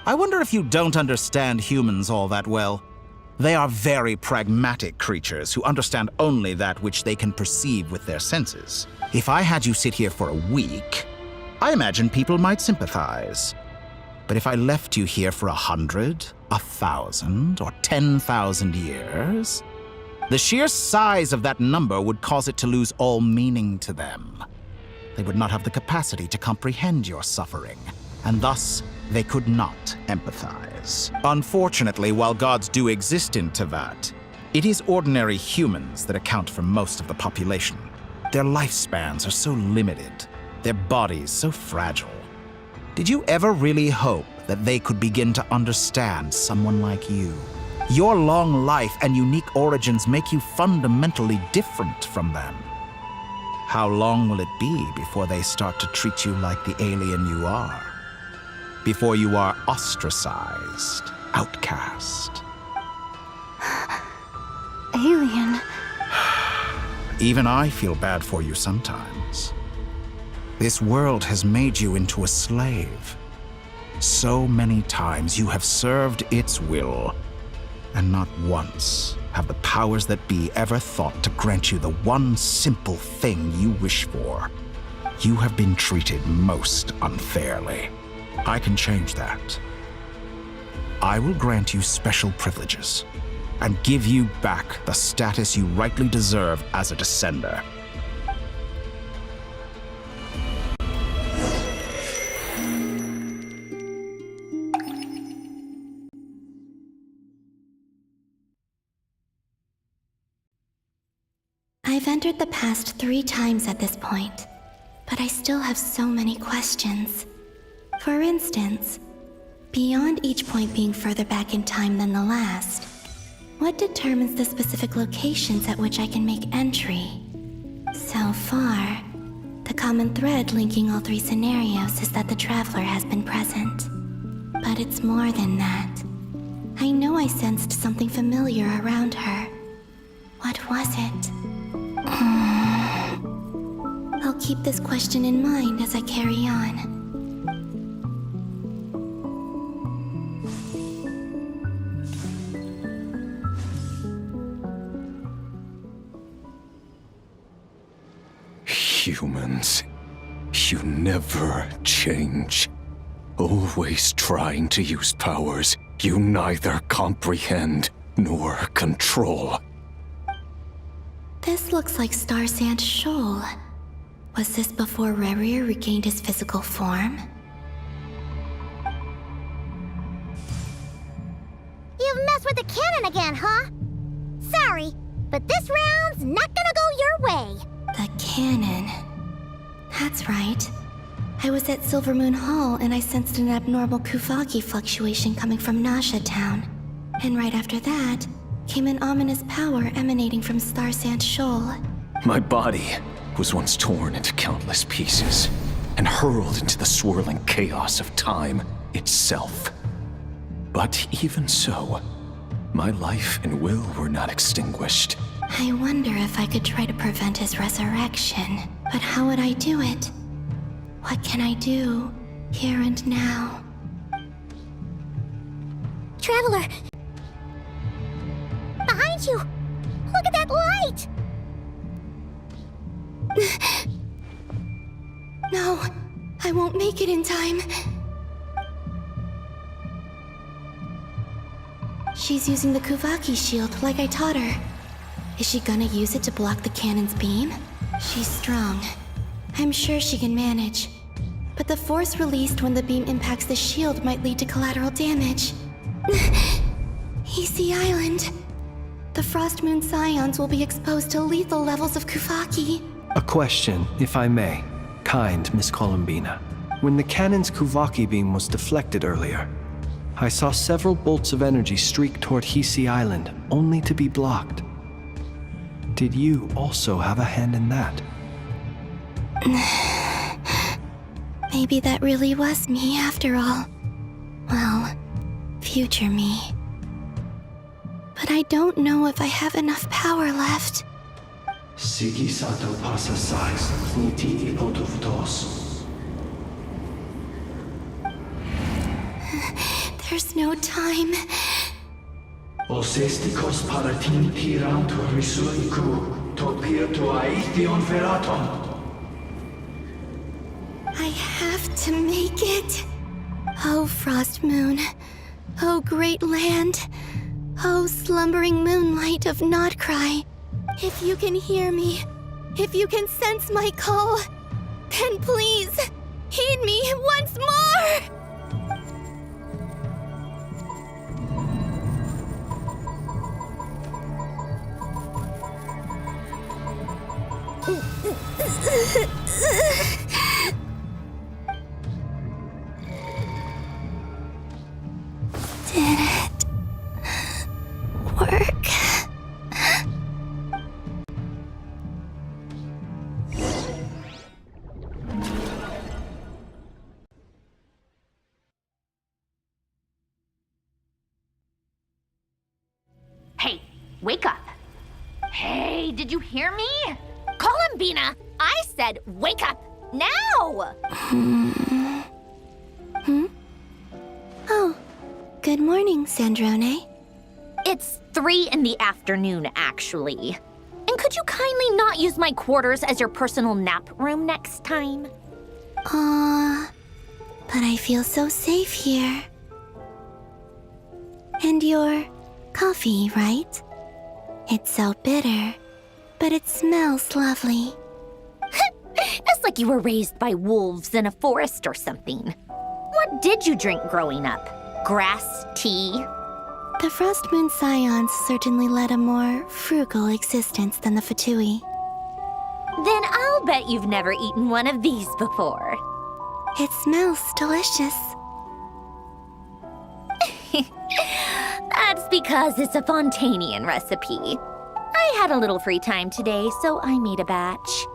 I wonder if you don't understand humans all that well. They are very pragmatic creatures who understand only that which they can perceive with their senses. If I had you sit here for a week, I imagine people might sympathize. But if I left you here for 100, 1,000, or 10,000 years, the sheer size of that number would cause it to lose all meaning to them. They would not have the capacity to comprehend your suffering, and thus they could not empathize. Unfortunately, while gods do exist in Teyvat, it is ordinary humans that account for most of the population. Their lifespans are so limited, their bodies so fragile. Did you ever really hope that they could begin to understand someone like you? Your long life and unique origins make you fundamentally different from them. How long will it be before they start to treat you like the alien you are? Before you are ostracized, outcast? Alien. Even I feel bad for you sometimes. This world has made you into a slave. So many times you have served its will, and not once have the powers that be ever thought to grant you the one simple thing you wish for. You have been treated most unfairly. I can change that. I will grant you special privileges and give you back the status you rightly deserve as a descender. I've entered the past 3 times at this point, but I still have so many questions. For instance, beyond each point being further back in time than the last, What determines the specific locations at which I can make entry? So far, the common thread linking all three scenarios is that the Traveler has been present. But it's more than that. I know I sensed something familiar around her. What was it? I'll keep this question in mind as I carry on. Humans, you never change. Always trying to use powers you neither comprehend nor control. This looks like Star Sand Shoal. Was this before Rerir regained his physical form? You've messed with the cannon again, huh? Sorry, but this round's not gonna go your way. The cannon. That's right. I was at Silver Moon Hall and I sensed an abnormal Kuvaki fluctuation coming from Nasha Town. And right after that, came an ominous power emanating from Star Sand Shoal. My body was once torn into countless pieces and hurled into the swirling chaos of time itself. But even so, my life and will were not extinguished. I wonder if I could try to prevent his resurrection. But how would I do it? What can I do, here and now? Traveler! Behind you! Look at that light! No, I won't make it in time. She's using the Kuvaki shield like I taught her. Is she gonna use it to block the cannon's beam? She's strong. I'm sure she can manage. But the force released when the beam impacts the shield might lead to collateral damage. Easy Island. The Frost Moon Scions will be exposed to lethal levels of Kuvaki. A question, if I may. Kind Miss Columbina. When the cannon's Kuvaki beam was deflected earlier, I saw several bolts of energy streak toward Hisi Island, only to be blocked. Did you also have a hand in that? Maybe that really was me after all. Well, future me. But I don't know if I have enough power left. Sigi sato pasa sais, niti ipotuftos. There's no time. Osestikos paratin tirantur risuiku, topirto aithion veraton. I have to make it. Oh, Frost Moon. Oh, great land. Oh, slumbering moonlight of Nodcry. If you can hear me, if you can sense my call, then please, heed me once more! Did it work? Hey, wake up. Hey, did you hear me? Columbina, I said wake up now! Oh, good morning, Sandrone. It's 3 in the afternoon, actually. And could you kindly not use my quarters as your personal nap room next time? But I feel so safe here. And your coffee, right? It's so bitter, but it smells lovely. It's like you were raised by wolves in a forest or something. What did you drink growing up? Grass tea? The Frost Moon Scions certainly led a more frugal existence than the Fatui. Then I'll bet you've never eaten one of these before. It smells delicious. That's That's because it's a Fontanian recipe. I had a little free time today, so I made a batch.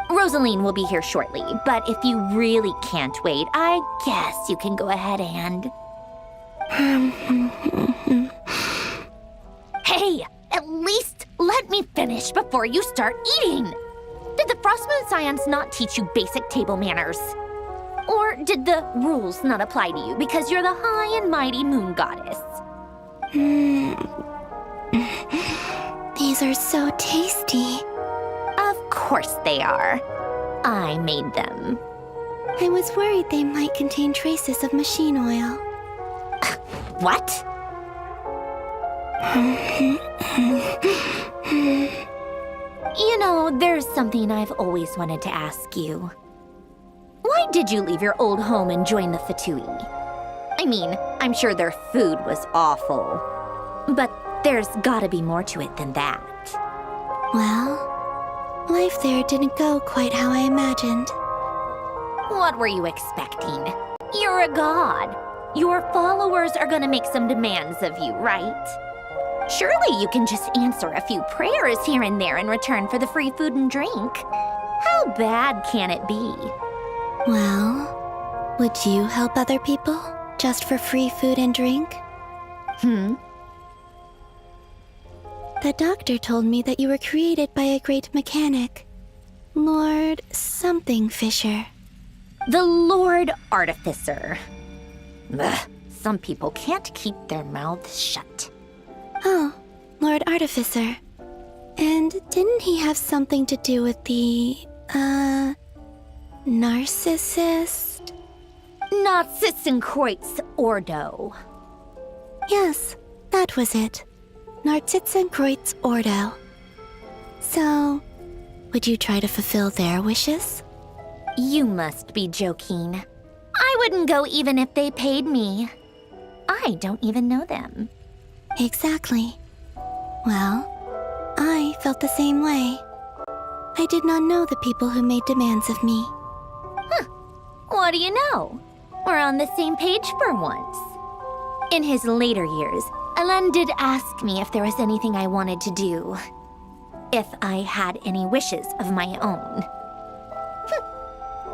Rosaline will be here shortly, but if you really can't wait, I guess you can go ahead and... Hey, at least let me finish before you start eating! Did the Frost Moon Scions not teach you basic table manners? Or did the rules not apply to you because you're the high and mighty moon goddess? These are so tasty. Of course they are. I made them. I was worried they might contain traces of machine oil. What? You know, there's something I've always wanted to ask you. Why did you leave your old home and join the Fatui? I mean, I'm sure their food was awful. But there's gotta be more to it than that. Well, life there didn't go quite how I imagined. What were you expecting? You're a god. Your followers are gonna make some demands of you, right? Surely you can just answer a few prayers here and there in return for the free food and drink. How bad can it be? Well, would you help other people just for free food and drink? The doctor told me that you were created by a great mechanic, Lord something Fisher. The Lord Artificer. Ugh, some people can't keep their mouths shut. Oh, Lord Artificer. And didn't he have something to do with the, narcissist? Narcissenkreuz Ordo. Yes, that was it. Narcissenkreuz Ordo. So, would you try to fulfill their wishes? You must be joking. I wouldn't go even if they paid me. I don't even know them. Exactly. Well, I felt the same way. I did not know the people who made demands of me. What do you know? We're on the same page for once. In his later years, Alan did ask me if there was anything I wanted to do. If I had any wishes of my own.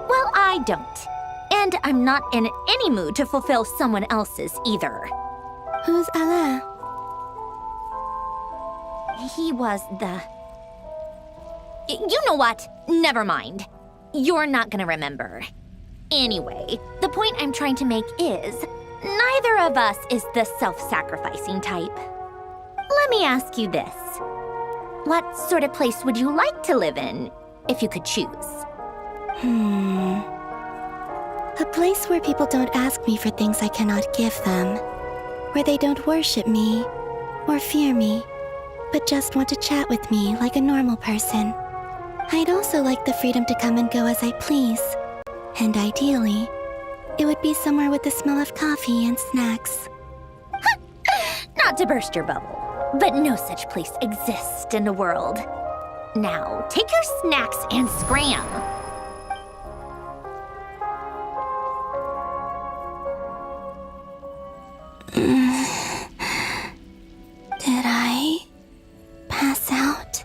Well, I don't. And I'm not in any mood to fulfill someone else's either. Who's Alain? He was the... You know what? Never mind. You're not gonna remember. Anyway, the point I'm trying to make is, neither of us is the self-sacrificing type. Let me ask you this. What sort of place would you like to live in, if you could choose? A place where people don't ask me for things I cannot give them. Where they don't worship me, or fear me, but just want to chat with me like a normal person. I'd also like the freedom to come and go as I please. And ideally, it would be somewhere with the smell of coffee and snacks. Not to burst your bubble, but no such place exists in the world. Now, take your snacks and scram. Did I pass out?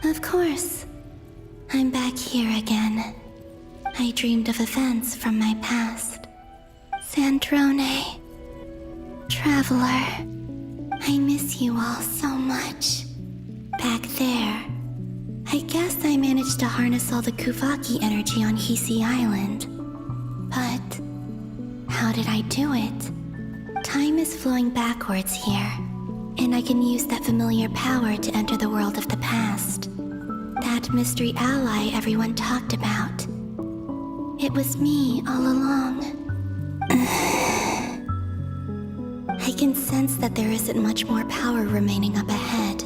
Of course. I'm back here again. I dreamed of events from my past. Sandrone. Traveler. I miss you all so much. Back there. I guess I managed to harness all the Kuvaki energy on Hisi Island. But how did I do it? Time is flowing backwards here, and I can use that familiar power to enter the world of the past. That mystery ally everyone talked about. It was me all along. I can sense that there isn't much more power remaining up ahead.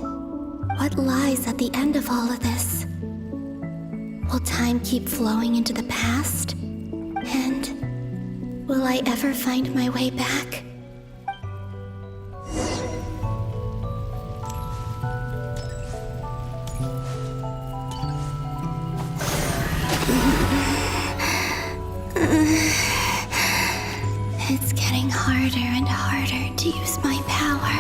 What lies at the end of all of this? Will time keep flowing into the past? And will I ever find my way back? It's getting harder and harder to use my power.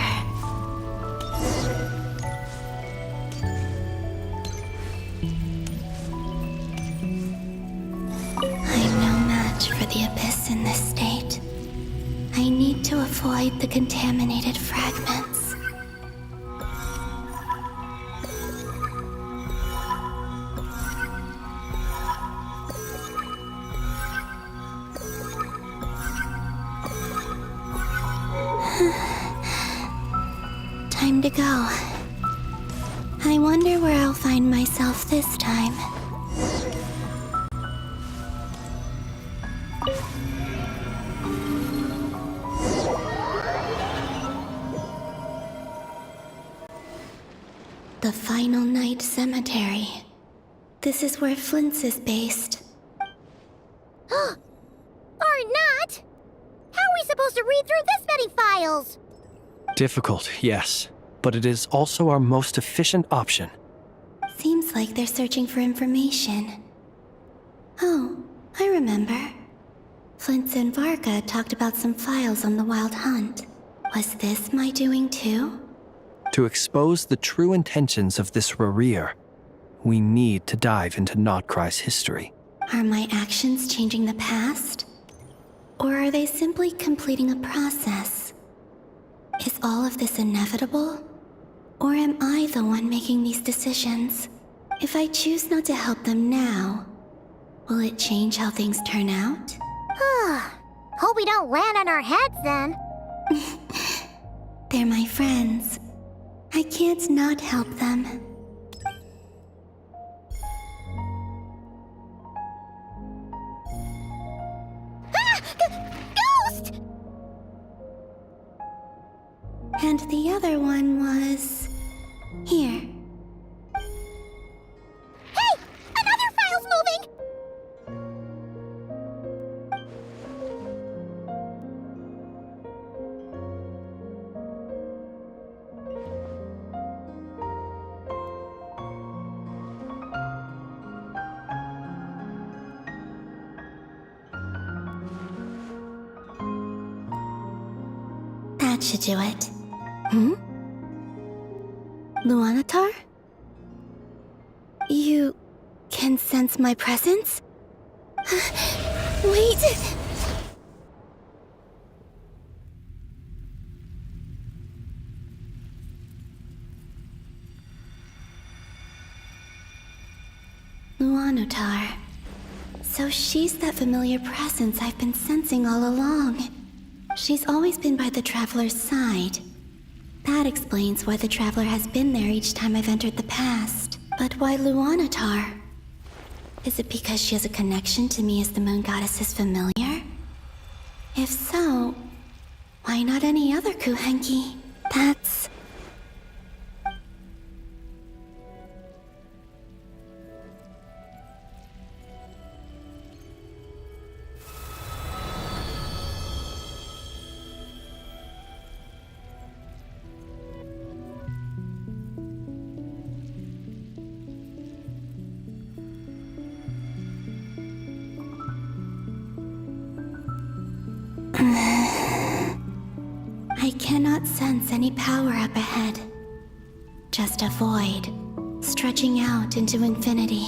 I'm no match for the Abyss in this state. I need to avoid the contaminated fragments. Time to go. I wonder where I'll find myself this time. The Final Night Cemetery. This is where Flint's is based. Or not! How are we supposed to read through this many files? Difficult, yes, but it is also our most efficient option. Seems like they're searching for information. Oh, I remember. Flint and Varka talked about some files on the Wild Hunt. Was this my doing too? To expose the true intentions of this Rarir, we need to dive into Notcry's history. Are my actions changing the past? Or are they simply completing a process? Is all of this inevitable? Or am I the one making these decisions? If I choose not to help them now, will it change how things turn out? Hope we don't land on our heads then. They're my friends. I can't not help them. Ghost! And the other one was... here. Hey! Another file's moving! That should do it. Luanatar? You can sense my presence? Wait! Luanatar. So she's that familiar presence I've been sensing all along. She's always been by the Traveler's side. That explains why the Traveler has been there each time I've entered the past. But why Luanatar? Is it because she has a connection to me as the Moon Goddess's familiar? If so, why not any other Kuhenki? That's... I cannot sense any power up ahead. Just a void, stretching out into infinity.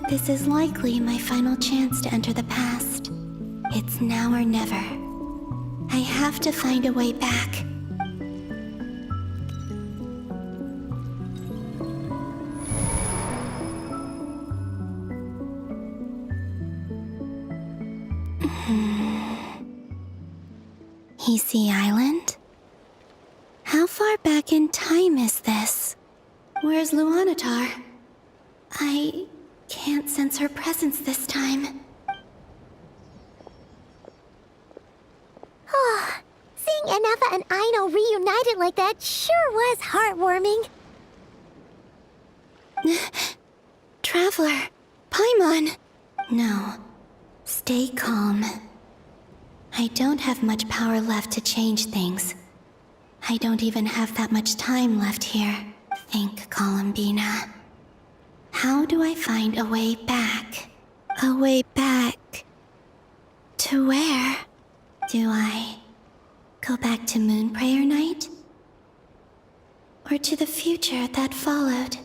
This is likely my final chance to enter the past. It's now or never. I have to find a way back. Hisi Island? How far back in time is this? Where's Luanatar? I can't sense her presence this time. Seeing Enefa and Aino reunited like that sure was heartwarming. Traveler, Paimon! No, stay calm. I don't have much power left to change things. I don't even have that much time left here. Think, Columbina. How do I find a way back? A way back... to where? Do I go back to Moon Prayer Night? Or to the future that followed?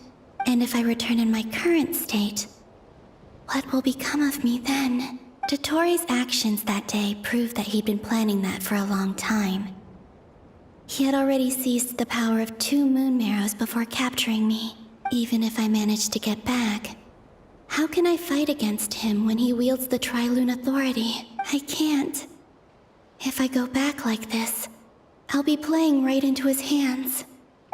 And if I return in my current state, what will become of me then? Dotori's actions that day proved that he'd been planning that for a long time. He had already seized the power of 2 moon marrows before capturing me. Even if I managed to get back, how can I fight against him when he wields the Tri-Lune authority? I can't. If I go back like this, I'll be playing right into his hands.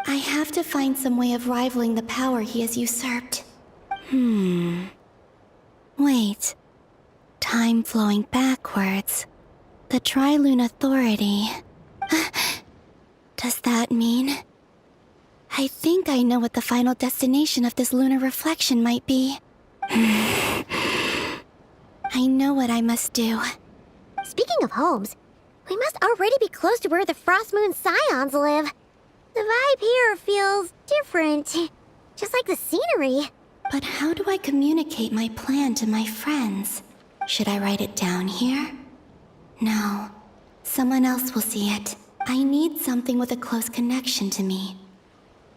I have to find some way of rivaling the power he has usurped. Wait. Time flowing backwards. The Tri-Lune authority. Does that mean... I think I know what the final destination of this lunar reflection might be. I know what I must do. Speaking of homes, we must already be close to where the Frost Moon Scions live. The vibe here feels different, just like the scenery. But how do I communicate my plan to my friends? Should I write it down here? No. Someone else will see it. I need something with a close connection to me.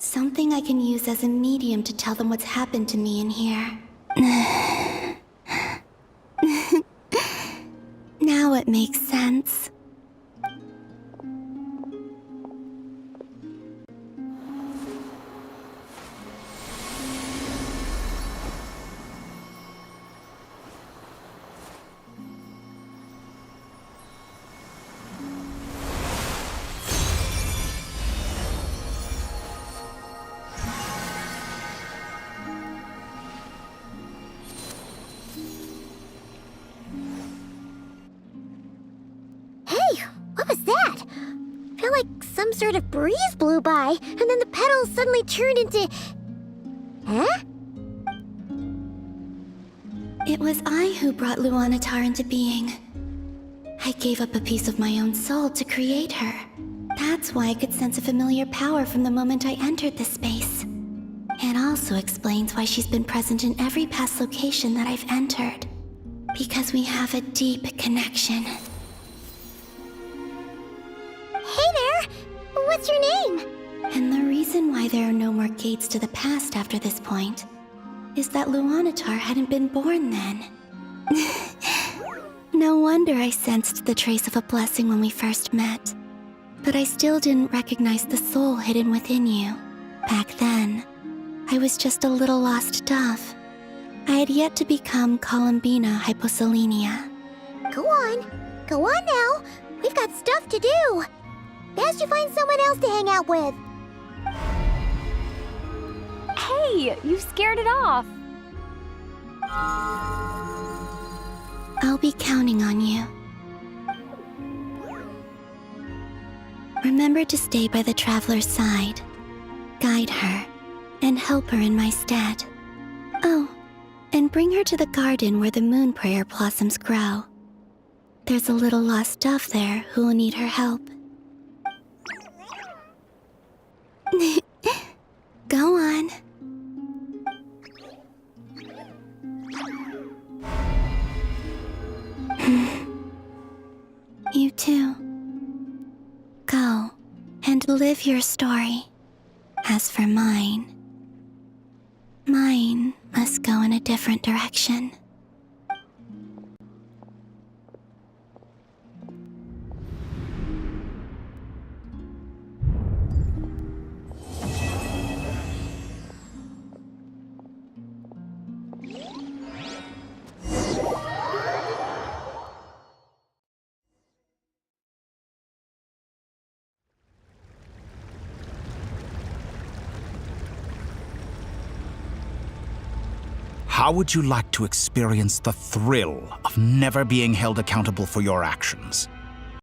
Something I can use as a medium to tell them what's happened to me in here. Now it makes sense. Some sort of breeze blew by, and then the petals suddenly turned into... Huh? It was I who brought Luanatar into being. I gave up a piece of my own soul to create her. That's why I could sense a familiar power from the moment I entered this space. It also explains why she's been present in every past location that I've entered. Because we have a deep connection. Hey there! What's your name? And the reason why there are no more gates to the past after this point is that Luanatar hadn't been born then. No wonder I sensed the trace of a blessing when we first met. But I still didn't recognize the soul hidden within you. Back then, I was just a little lost dove. I had yet to become Columbina Hyposelenia. Go on now. We've got stuff to do. Best you find someone else to hang out with. Hey, you scared it off. I'll be counting on you. Remember to stay by the traveler's side, guide her, and help her in my stead. Oh, and bring her to the garden where the moon prayer blossoms grow. There's a little lost dove there who will need her help. Go on. You too. Go and live your story. As for mine must go in a different direction. How would you like to experience the thrill of never being held accountable for your actions?